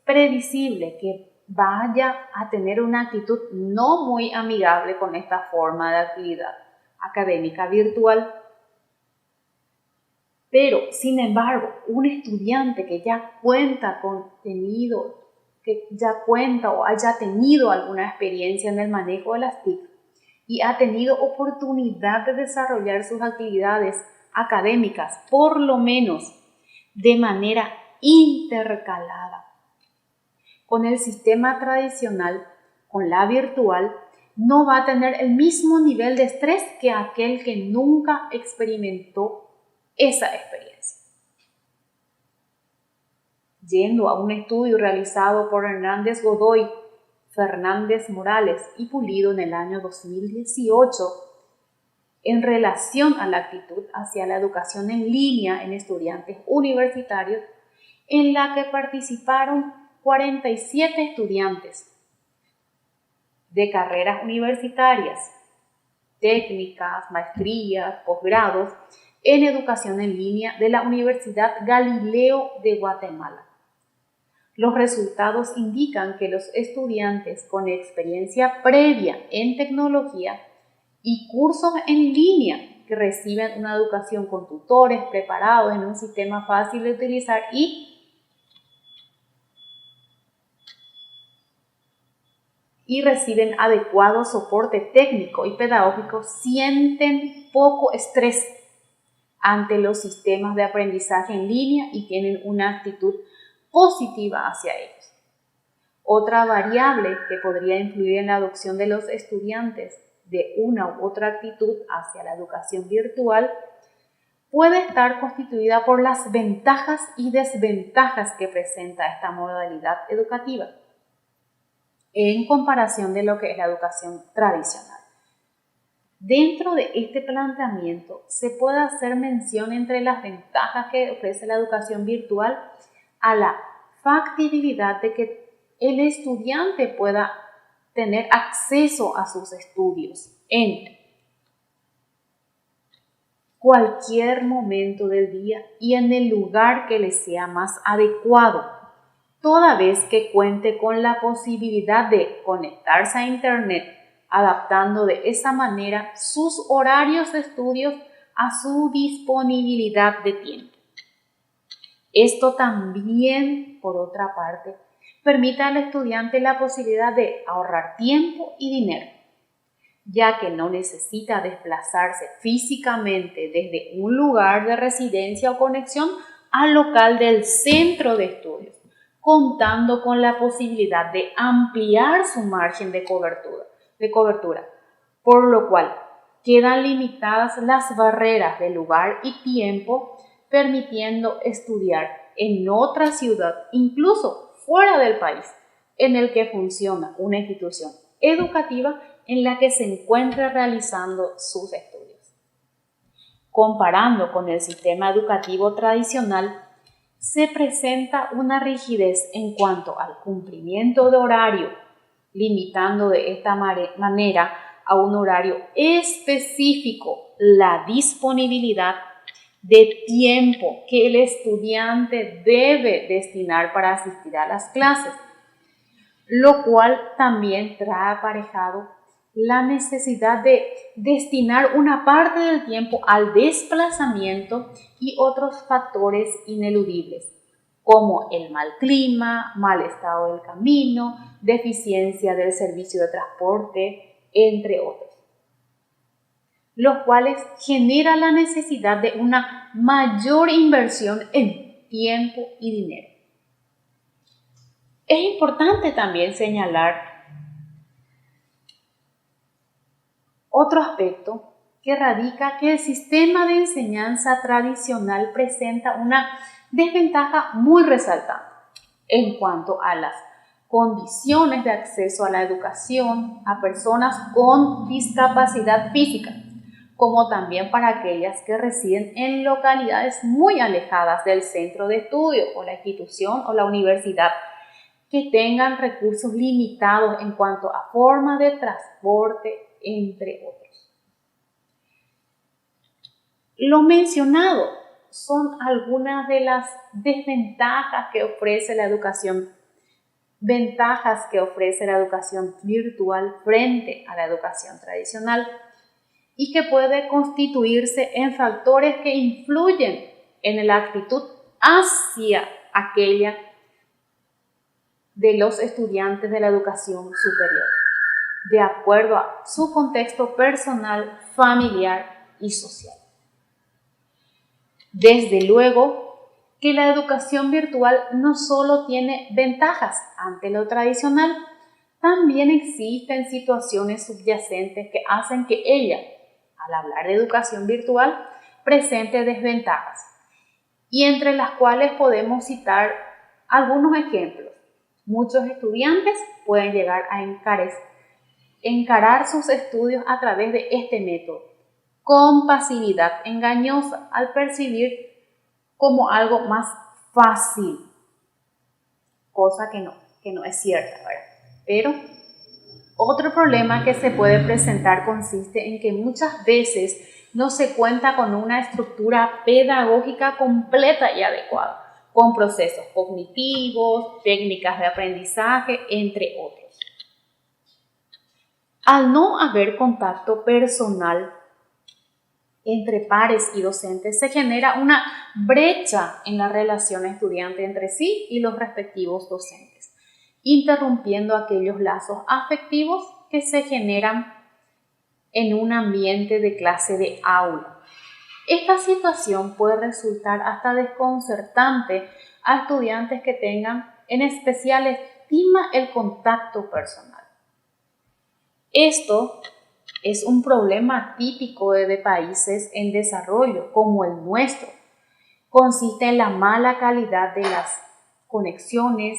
previsible que vaya a tener una actitud no muy amigable con esta forma de actividad académica virtual. Pero, sin embargo, un estudiante que ya cuenta con o haya tenido alguna experiencia en el manejo de las TIC, y ha tenido oportunidad de desarrollar sus actividades académicas, por lo menos de manera intercalada. Con el sistema tradicional, con la virtual, no va a tener el mismo nivel de estrés que aquel que nunca experimentó esa experiencia. Yendo a un estudio realizado por Hernández Godoy, Fernández Morales y Pulido en el año 2018, en relación a la actitud hacia la educación en línea en estudiantes universitarios, en la que participaron 47 estudiantes de carreras universitarias, técnicas, maestrías, posgrados en educación en línea de la Universidad Galileo de Guatemala. Los resultados indican que los estudiantes con experiencia previa en tecnología y cursos en línea que reciben una educación con tutores preparados en un sistema fácil de utilizar y reciben adecuado soporte técnico y pedagógico, sienten poco estrés ante los sistemas de aprendizaje en línea y tienen una actitud positiva hacia ellos. Otra variable que podría influir en la adopción de los estudiantes de una u otra actitud hacia la educación virtual puede estar constituida por las ventajas y desventajas que presenta esta modalidad educativa en comparación de lo que es la educación tradicional. Dentro de este planteamiento se puede hacer mención entre las ventajas que ofrece la educación virtual a la factibilidad de que el estudiante pueda tener acceso a sus estudios en cualquier momento del día y en el lugar que le sea más adecuado, toda vez que cuente con la posibilidad de conectarse a Internet, adaptando de esa manera sus horarios de estudios a su disponibilidad de tiempo. Esto también, por otra parte, permite al estudiante la posibilidad de ahorrar tiempo y dinero, ya que no necesita desplazarse físicamente desde un lugar de residencia o conexión al local del centro de estudios, contando con la posibilidad de ampliar su margen de cobertura, por lo cual quedan limitadas las barreras de lugar y tiempo, permitiendo estudiar en otra ciudad, incluso fuera del país, en el que funciona una institución educativa en la que se encuentra realizando sus estudios. Comparando con el sistema educativo tradicional, se presenta una rigidez en cuanto al cumplimiento de horario, limitando de esta manera a un horario específico la disponibilidad de tiempo que el estudiante debe destinar para asistir a las clases, lo cual también trae aparejado la necesidad de destinar una parte del tiempo al desplazamiento y otros factores ineludibles, como el mal clima, mal estado del camino, deficiencia del servicio de transporte, entre otros, los cuales generan la necesidad de una mayor inversión en tiempo y dinero. Es importante también señalar otro aspecto que radica que el sistema de enseñanza tradicional presenta una desventaja muy resaltante en cuanto a las condiciones de acceso a la educación a personas con discapacidad física, como también para aquellas que residen en localidades muy alejadas del centro de estudio o la institución o la universidad, que tengan recursos limitados en cuanto a forma de transporte, entre otros. Lo mencionado son algunas de las desventajas que ofrece la educación, ventajas que ofrece la educación virtual frente a la educación tradicional y que puede constituirse en factores que influyen en la actitud hacia aquella de los estudiantes de la educación superior. de acuerdo a su contexto personal, familiar y social. Desde luego que la educación virtual no solo tiene ventajas ante lo tradicional, también existen situaciones subyacentes que hacen que ella, al hablar de educación virtual, presente desventajas, y entre las cuales podemos citar algunos ejemplos. Muchos estudiantes pueden llegar a encarar sus estudios a través de este método, con pasividad engañosa, al percibir como algo más fácil, cosa que no es cierta, ¿verdad? Pero otro problema que se puede presentar consiste en que muchas veces no se cuenta con una estructura pedagógica completa y adecuada, con procesos cognitivos, técnicas de aprendizaje, entre otros. Al no haber contacto personal entre pares y docentes, se genera una brecha en la relación estudiante entre sí y los respectivos docentes, interrumpiendo aquellos lazos afectivos que se generan en un ambiente de clase de aula. Esta situación puede resultar hasta desconcertante a estudiantes que tengan en especial estima el contacto personal. Esto es un problema típico de países en desarrollo como el nuestro. Consiste en la mala calidad de las conexiones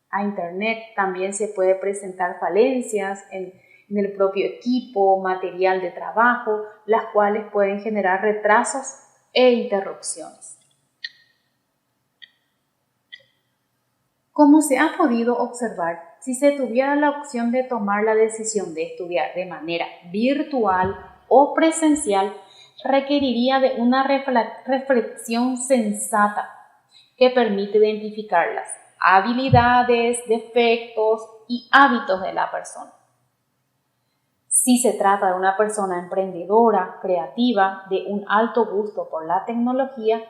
a Internet. También se puede presentar falencias en el propio equipo, material de trabajo, las cuales pueden generar retrasos e interrupciones. Como se ha podido observar, si se tuviera la opción de tomar la decisión de estudiar de manera virtual o presencial, requeriría de una reflexión sensata que permite identificar las habilidades, defectos y hábitos de la persona. Si se trata de una persona emprendedora, creativa, de un alto gusto por la tecnología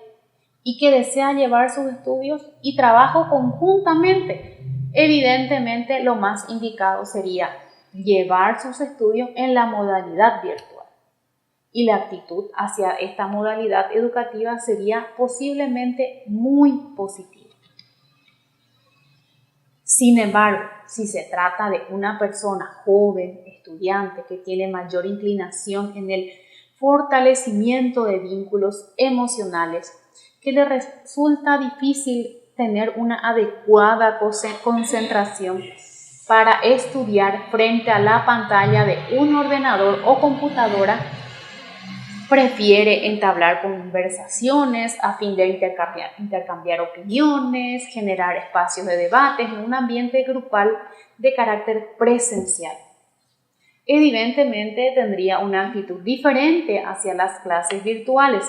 y que desea llevar sus estudios y trabajo conjuntamente, evidentemente lo más indicado sería llevar sus estudios en la modalidad virtual. Y la actitud hacia esta modalidad educativa sería posiblemente muy positiva. Sin embargo, si se trata de una persona joven, estudiante, que tiene mayor inclinación en el fortalecimiento de vínculos emocionales, que le resulta difícil tener una adecuada concentración para estudiar frente a la pantalla de un ordenador o computadora, prefiere entablar conversaciones a fin de intercambiar opiniones, generar espacios de debates en un ambiente grupal de carácter presencial. Evidentemente tendría una actitud diferente hacia las clases virtuales,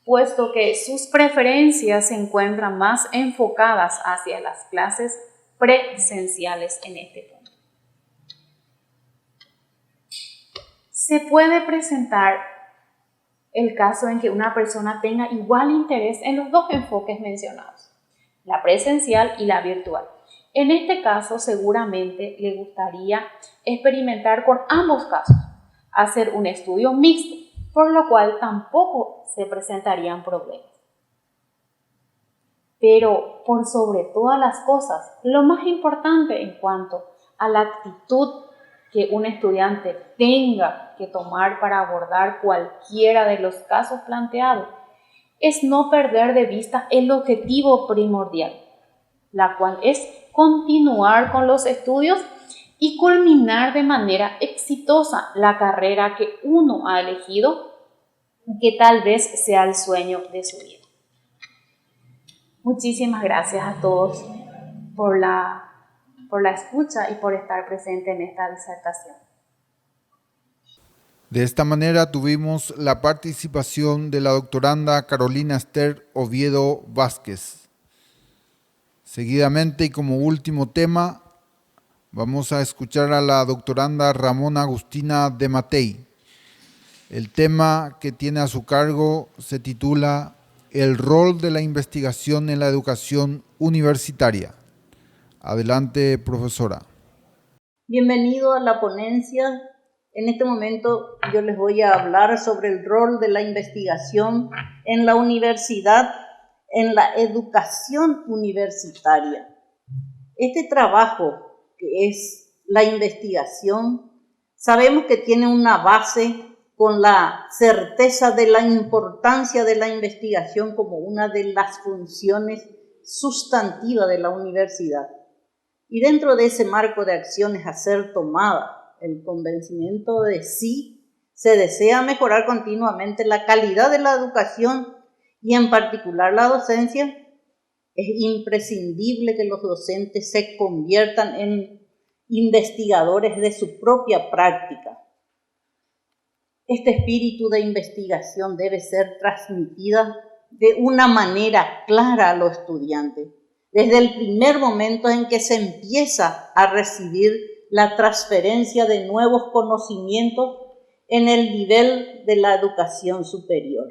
puesto que sus preferencias se encuentran más enfocadas hacia las clases presenciales en este punto. Se puede presentar el caso en que una persona tenga igual interés en los dos enfoques mencionados, la presencial y la virtual. En este caso, seguramente le gustaría experimentar con ambos casos, hacer un estudio mixto, por lo cual tampoco se presentarían problemas. Pero por sobre todas las cosas, lo más importante en cuanto a la actitud que un estudiante tenga que tomar para abordar cualquiera de los casos planteados es no perder de vista el objetivo primordial, la cual es continuar con los estudios y culminar de manera exitosa la carrera que uno ha elegido, que tal vez sea el sueño de su vida. Muchísimas gracias a todos por la escucha y por estar presente en esta disertación. De esta manera tuvimos la participación de la doctoranda Carolina Esther Oviedo Vázquez. Seguidamente y como último tema, vamos a escuchar a la doctoranda Ramona Agustina de Matei. El tema que tiene a su cargo se titula El rol de la investigación en la educación universitaria. Adelante, profesora. Bienvenido a la ponencia. En este momento yo les voy a hablar sobre el rol de la investigación en la universidad, en la educación universitaria. Este trabajo que es la investigación, sabemos que tiene una base con la certeza de la importancia de la investigación como una de las funciones sustantivas de la universidad. Y dentro de ese marco de acciones a ser tomada, el convencimiento de sí, se desea mejorar continuamente la calidad de la educación y en particular la docencia. Es imprescindible que los docentes se conviertan en investigadores de su propia práctica. Este espíritu de investigación debe ser transmitida de una manera clara a los estudiantes, desde el primer momento en que se empieza a recibir la transferencia de nuevos conocimientos en el nivel de la educación superior.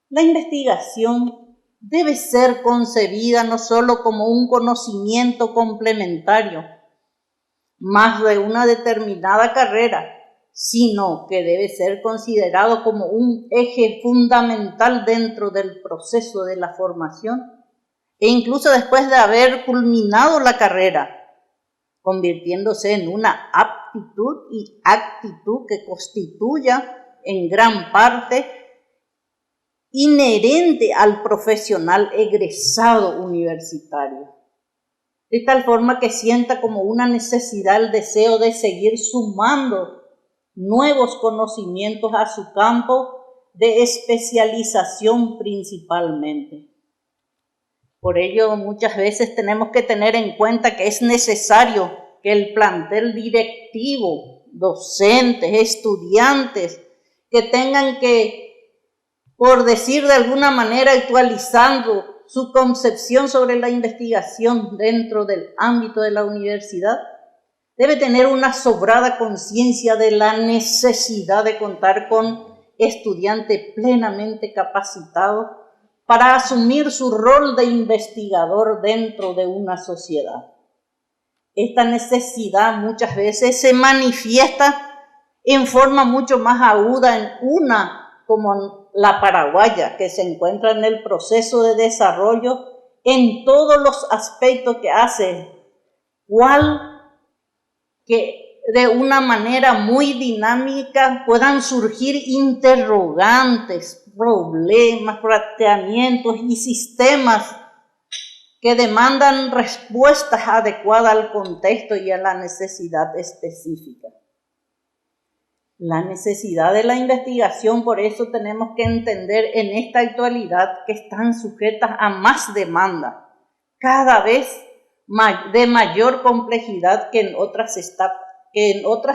La investigación debe ser concebida no solo como un conocimiento complementario, más de una determinada carrera, sino que debe ser considerado como un eje fundamental dentro del proceso de la formación e incluso después de haber culminado la carrera, convirtiéndose en una aptitud y actitud que constituya en gran parte inherente al profesional egresado universitario, de tal forma que sienta como una necesidad el deseo de seguir sumando nuevos conocimientos a su campo de especialización principalmente. Por ello, muchas veces tenemos que tener en cuenta que es necesario que el plantel directivo, docentes, estudiantes, que tengan que, por decir de alguna manera, actualizando su concepción sobre la investigación dentro del ámbito de la universidad, debe tener una sobrada conciencia de la necesidad de contar con estudiantes plenamente capacitados para asumir su rol de investigador dentro de una sociedad. Esta necesidad muchas veces se manifiesta en forma mucho más aguda en una como la paraguaya, que se encuentra en el proceso de desarrollo en todos los aspectos que hace, que de una manera muy dinámica puedan surgir interrogantes, problemas, planteamientos y sistemas que demandan respuestas adecuadas al contexto y a la necesidad específica. La necesidad de la investigación, por eso tenemos que entender en esta actualidad que están sujetas a más demanda, cada vez de mayor complejidad que en otras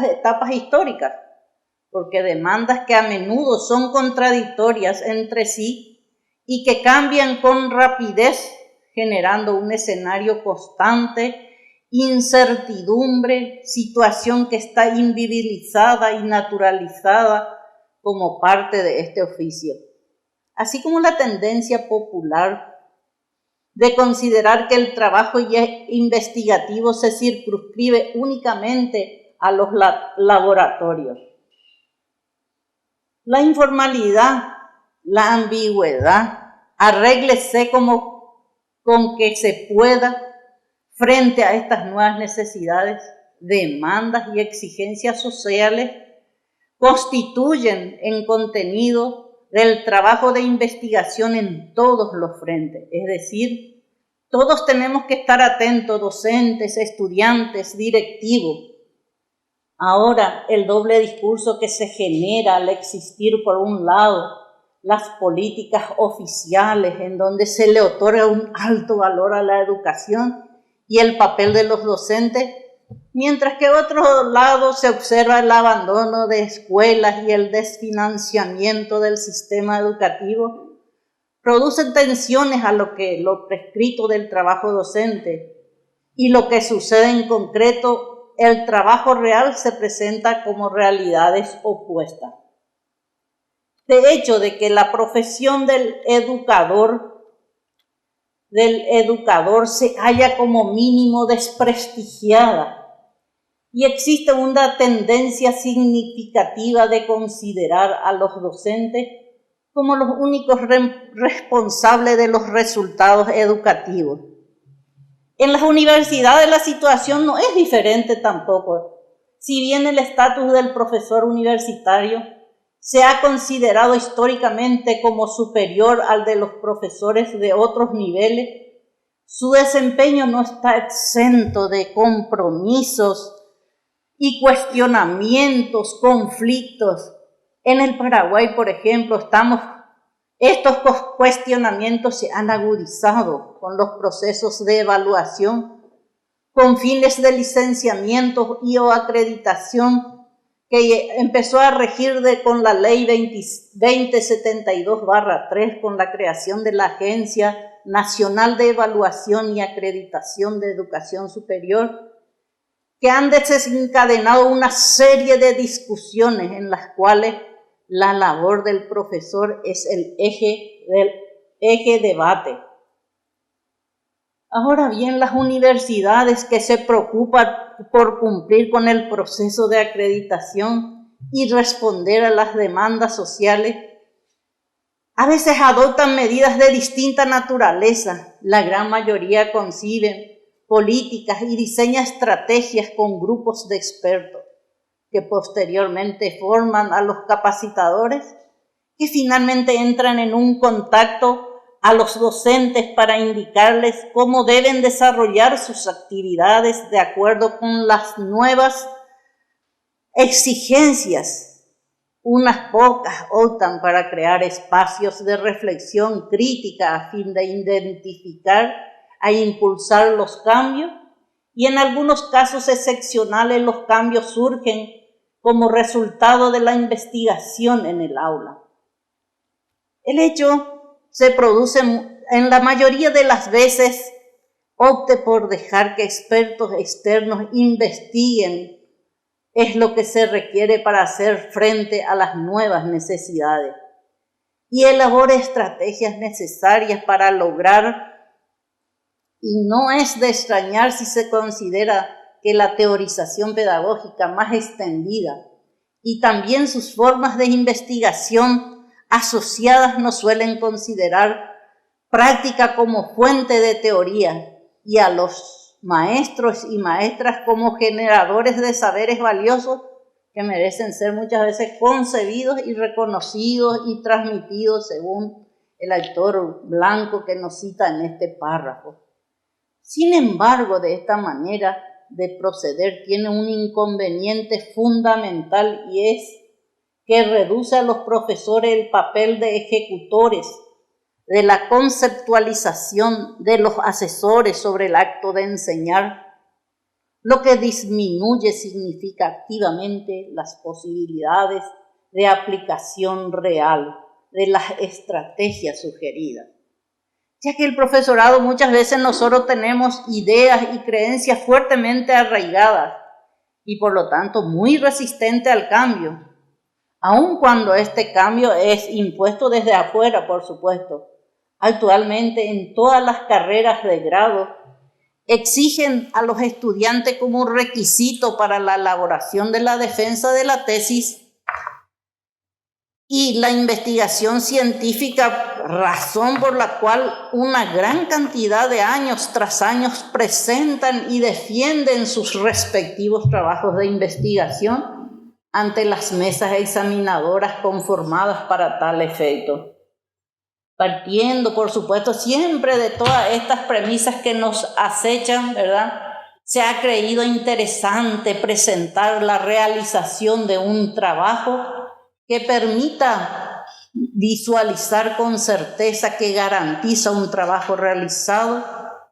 etapas históricas, porque demandas que a menudo son contradictorias entre sí y que cambian con rapidez, generando un escenario constante, incertidumbre, situación que está invisibilizada y naturalizada como parte de este oficio. Así como la tendencia popular de considerar que el trabajo investigativo se circunscribe únicamente a los laboratorios. La informalidad, la ambigüedad, arréglese con que se pueda frente a estas nuevas necesidades, demandas y exigencias sociales, constituyen en contenido del trabajo de investigación en todos los frentes. Es decir, todos tenemos que estar atentos, docentes, estudiantes, directivos. Ahora, el doble discurso que se genera al existir, por un lado, las políticas oficiales en donde se le otorga un alto valor a la educación y el papel de los docentes, mientras que a otro lado se observa el abandono de escuelas y el desfinanciamiento del sistema educativo, producen tensiones a lo prescrito del trabajo docente, y lo que sucede en concreto, el trabajo real se presenta como realidades opuestas. De hecho, de que la profesión del educador se halla como mínimo desprestigiada y existe una tendencia significativa de considerar a los docentes como los únicos responsables de los resultados educativos. En las universidades la situación no es diferente tampoco. Si bien el estatus del profesor universitario se ha considerado históricamente como superior al de los profesores de otros niveles, su desempeño no está exento de compromisos y cuestionamientos, conflictos. En el Paraguay, por ejemplo, estos cuestionamientos se han agudizado con los procesos de evaluación con fines de licenciamiento y o acreditación que empezó a regir con la ley 2072/3 con la creación de la Agencia Nacional de Evaluación y Acreditación de Educación Superior, que han desencadenado una serie de discusiones en las cuales la labor del profesor es el eje debate. Ahora bien, las universidades que se preocupan por cumplir con el proceso de acreditación y responder a las demandas sociales, a veces adoptan medidas de distinta naturaleza. La gran mayoría conciben políticas y diseña estrategias con grupos de expertos que posteriormente forman a los capacitadores, que finalmente entran en un contacto a los docentes para indicarles cómo deben desarrollar sus actividades de acuerdo con las nuevas exigencias. Unas pocas optan para crear espacios de reflexión crítica a fin de identificar e impulsar los cambios, y en algunos casos excepcionales los cambios surgen como resultado de la investigación en el aula. El hecho se produce en la mayoría de las veces, opte por dejar que expertos externos investiguen, es lo que se requiere para hacer frente a las nuevas necesidades y elabore estrategias necesarias para lograr. Y no es de extrañar si se considera que la teorización pedagógica más extendida y también sus formas de investigación asociadas no suelen considerar práctica como fuente de teoría y a los maestros y maestras como generadores de saberes valiosos que merecen ser muchas veces concebidos y reconocidos y transmitidos según el autor Blanco que nos cita en este párrafo. Sin embargo, de esta manera de proceder tiene un inconveniente fundamental, y es que reduce a los profesores el papel de ejecutores de la conceptualización de los asesores sobre el acto de enseñar, lo que disminuye significativamente las posibilidades de aplicación real de las estrategias sugeridas. Ya que el profesorado muchas veces nosotros tenemos ideas y creencias fuertemente arraigadas y por lo tanto muy resistente al cambio, aun cuando este cambio es impuesto desde afuera, por supuesto. Actualmente en todas las carreras de grado exigen a los estudiantes como requisito para la elaboración de la defensa de la tesis y la investigación científica, razón por la cual una gran cantidad de años tras años presentan y defienden sus respectivos trabajos de investigación ante las mesas examinadoras conformadas para tal efecto. Partiendo, por supuesto, siempre de todas estas premisas que nos acechan, ¿verdad? Se ha creído interesante presentar la realización de un trabajo que permita visualizar con certeza que garantiza un trabajo realizado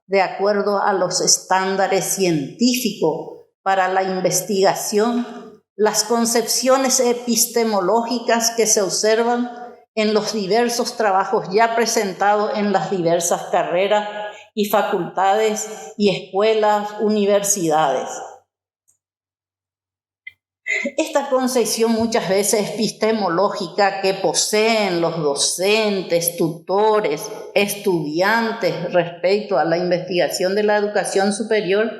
de acuerdo a los estándares científicos para la investigación, las concepciones epistemológicas que se observan en los diversos trabajos ya presentados en las diversas carreras y facultades y escuelas, universidades. Esta concepción muchas veces epistemológica que poseen los docentes, tutores, estudiantes respecto a la investigación de la educación superior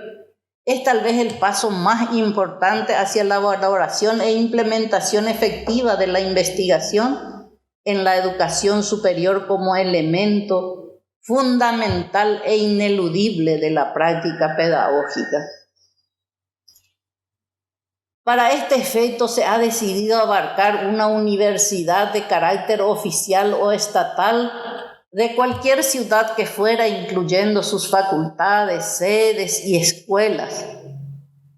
es tal vez el paso más importante hacia la valoración e implementación efectiva de la investigación en la educación superior como elemento fundamental e ineludible de la práctica pedagógica. Para este efecto se ha decidido abarcar una universidad de carácter oficial o estatal de cualquier ciudad que fuera, incluyendo sus facultades, sedes y escuelas.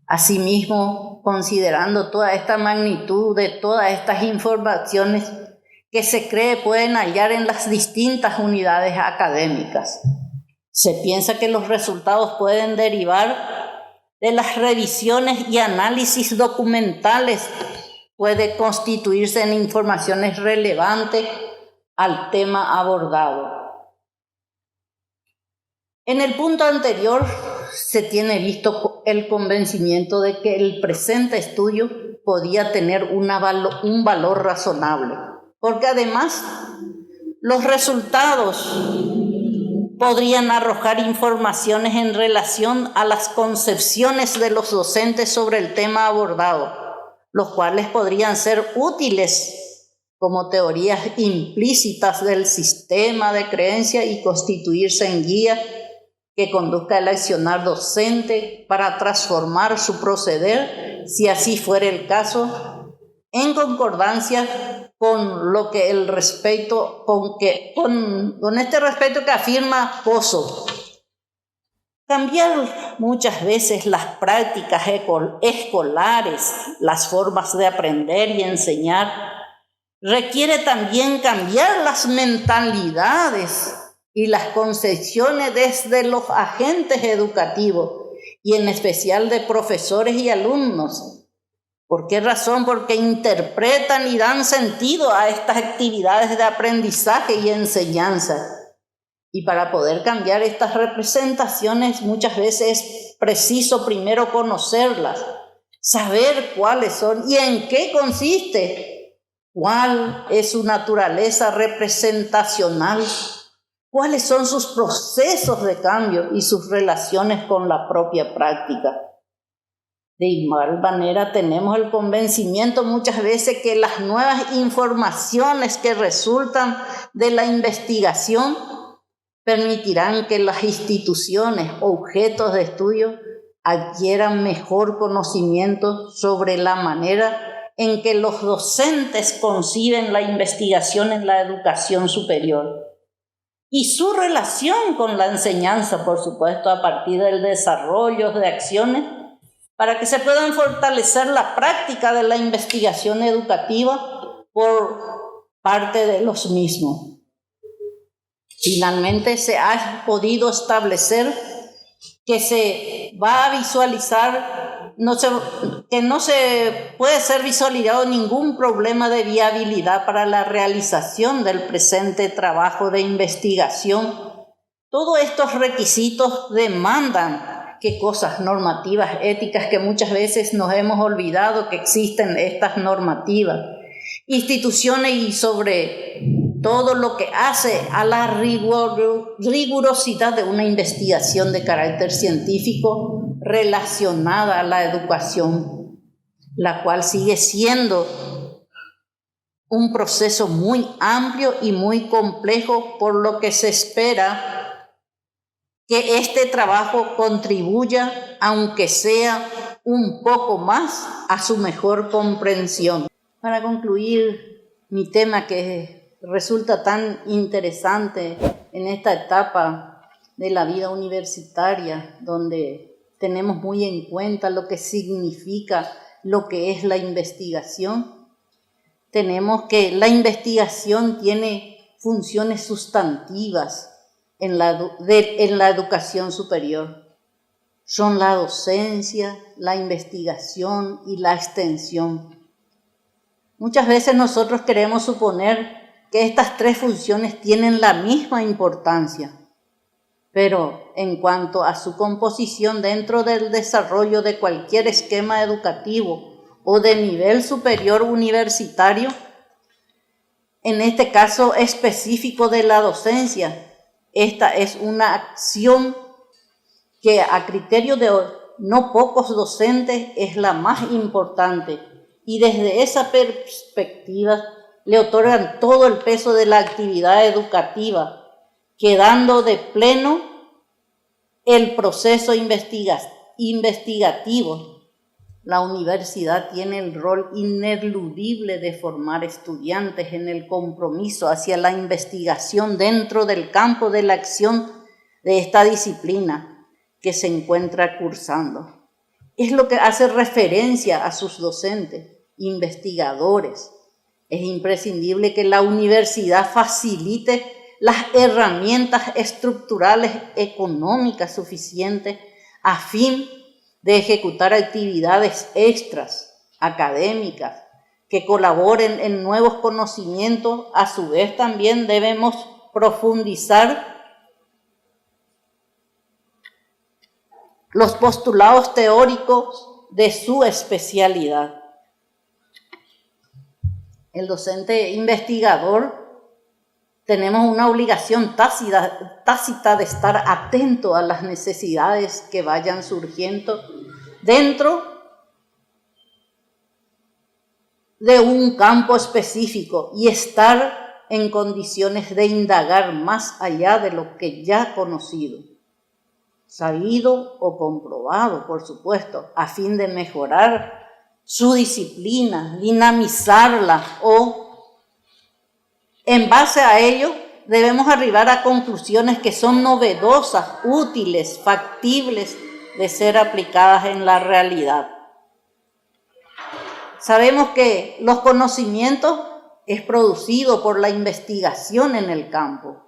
Asimismo, considerando toda esta magnitud de todas estas informaciones que se cree pueden hallar en las distintas unidades académicas, se piensa que los resultados pueden derivar de las revisiones y análisis documentales, puede constituirse en informaciones relevantes al tema abordado. En el punto anterior se tiene visto el convencimiento de que el presente estudio podía tener un valor razonable, porque además los resultados podrían arrojar informaciones en relación a las concepciones de los docentes sobre el tema abordado, los cuales podrían ser útiles como teorías implícitas del sistema de creencia y constituirse en guía que conduzca al accionar docente para transformar su proceder, si así fuera el caso, en concordancia con lo que el respeto, con este respeto que afirma Pozo. Cambiar muchas veces las prácticas escolares, las formas de aprender y enseñar, requiere también cambiar las mentalidades y las concepciones desde los agentes educativos y en especial de profesores y alumnos. ¿Por qué razón? Porque interpretan y dan sentido a estas actividades de aprendizaje y enseñanza. Y para poder cambiar estas representaciones muchas veces es preciso primero conocerlas, saber cuáles son y en qué consiste. ¿Cuál es su naturaleza representacional? ¿Cuáles son sus procesos de cambio y sus relaciones con la propia práctica? De igual manera, tenemos el convencimiento muchas veces que las nuevas informaciones que resultan de la investigación permitirán que las instituciones o objetos de estudio adquieran mejor conocimiento sobre la manera en que los docentes conciben la investigación en la educación superior y su relación con la enseñanza, por supuesto, a partir del desarrollo de acciones para que se puedan fortalecer la práctica de la investigación educativa por parte de los mismos. Finalmente, se ha podido establecer que se va a visualizar que no se puede ser visualizado ningún problema de viabilidad para la realización del presente trabajo de investigación. Todos estos requisitos demandan que cosas normativas, éticas, que muchas veces nos hemos olvidado que existen estas normativas, instituciones y sobre todo lo que hace a la rigurosidad de una investigación de carácter científico relacionada a la educación, la cual sigue siendo un proceso muy amplio y muy complejo, por lo que se espera que este trabajo contribuya, aunque sea un poco más, a su mejor comprensión. Para concluir mi tema, que resulta tan interesante en esta etapa de la vida universitaria, donde tenemos muy en cuenta lo que significa, lo que es la investigación. Tenemos que la investigación tiene funciones sustantivas en la educación superior. Son la docencia, la investigación y la extensión. Muchas veces nosotros queremos suponer que estas tres funciones tienen la misma importancia, pero en cuanto a su composición dentro del desarrollo de cualquier esquema educativo o de nivel superior universitario, en este caso específico de la docencia, esta es una acción que a criterio no pocos docentes es la más importante, y desde esa perspectiva le otorgan todo el peso de la actividad educativa, quedando de pleno el proceso investigativo. La universidad tiene el rol ineludible de formar estudiantes en el compromiso hacia la investigación dentro del campo de la acción de esta disciplina que se encuentra cursando. Es lo que hace referencia a sus docentes, investigadores. Es imprescindible que la universidad facilite las herramientas estructurales económicas suficientes a fin de ejecutar actividades extras, académicas, que colaboren en nuevos conocimientos. A su vez, también debemos profundizar los postulados teóricos de su especialidad. El docente investigador tenemos una obligación tácita de estar atento a las necesidades que vayan surgiendo dentro de un campo específico y estar en condiciones de indagar más allá de lo que ya conocido, sabido o comprobado, por supuesto, a fin de mejorar su disciplina, dinamizarla o, en base a ello, debemos arribar a conclusiones que son novedosas, útiles, factibles de ser aplicadas en la realidad. Sabemos que los conocimientos es producido por la investigación en el campo.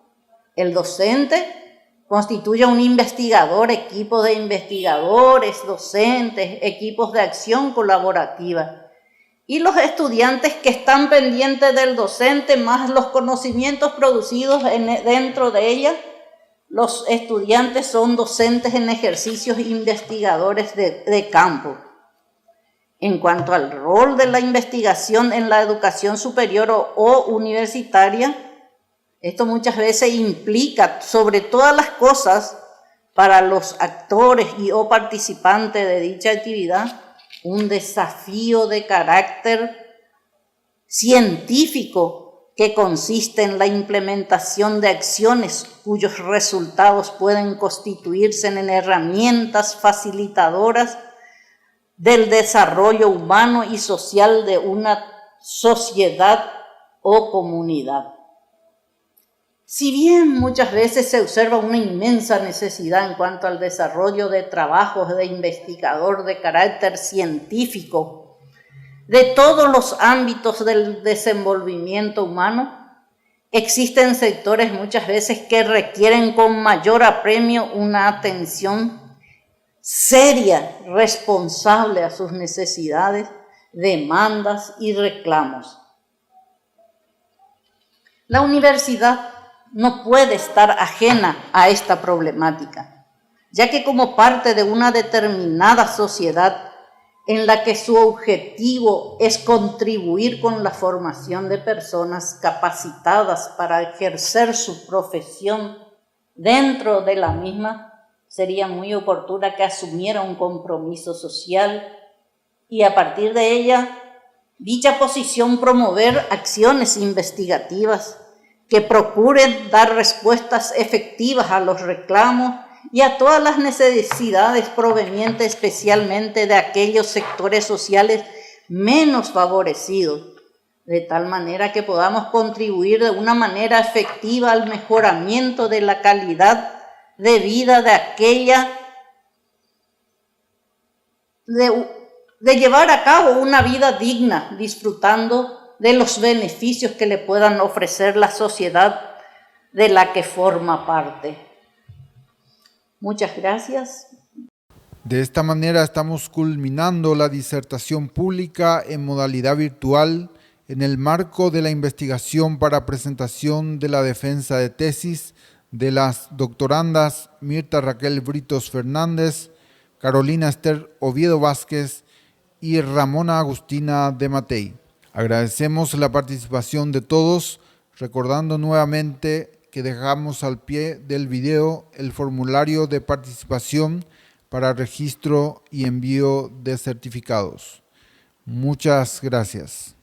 El docente constituye un investigador, equipo de investigadores, docentes, equipos de acción colaborativa. Y los estudiantes que están pendientes del docente, más los conocimientos producidos dentro de ella, los estudiantes son docentes en ejercicios investigadores de campo. En cuanto al rol de la investigación en la educación superior o universitaria, esto muchas veces implica, sobre todas las cosas, para los actores o participantes de dicha actividad, un desafío de carácter científico que consiste en la implementación de acciones cuyos resultados pueden constituirse en herramientas facilitadoras del desarrollo humano y social de una sociedad o comunidad. Si bien muchas veces se observa una inmensa necesidad en cuanto al desarrollo de trabajos de investigador de carácter científico de todos los ámbitos del desenvolvimiento humano, existen sectores muchas veces que requieren con mayor apremio una atención seria, responsable a sus necesidades, demandas y reclamos. La universidad no puede estar ajena a esta problemática, ya que como parte de una determinada sociedad en la que su objetivo es contribuir con la formación de personas capacitadas para ejercer su profesión dentro de la misma, sería muy oportuna que asumiera un compromiso social y a partir de ella, dicha posición promover acciones investigativas que procuren dar respuestas efectivas a los reclamos y a todas las necesidades provenientes especialmente de aquellos sectores sociales menos favorecidos, de tal manera que podamos contribuir de una manera efectiva al mejoramiento de la calidad de vida de llevar a cabo una vida digna, disfrutando de los beneficios que le puedan ofrecer la sociedad de la que forma parte. Muchas gracias. De esta manera estamos culminando la disertación pública en modalidad virtual en el marco de la investigación para presentación de la defensa de tesis de las doctorandas Mirta Raquel Britos Fernández, Carolina Esther Oviedo Vázquez y Ramona Agustina de Matei. Agradecemos la participación de todos, recordando nuevamente que dejamos al pie del video el formulario de participación para registro y envío de certificados. Muchas gracias.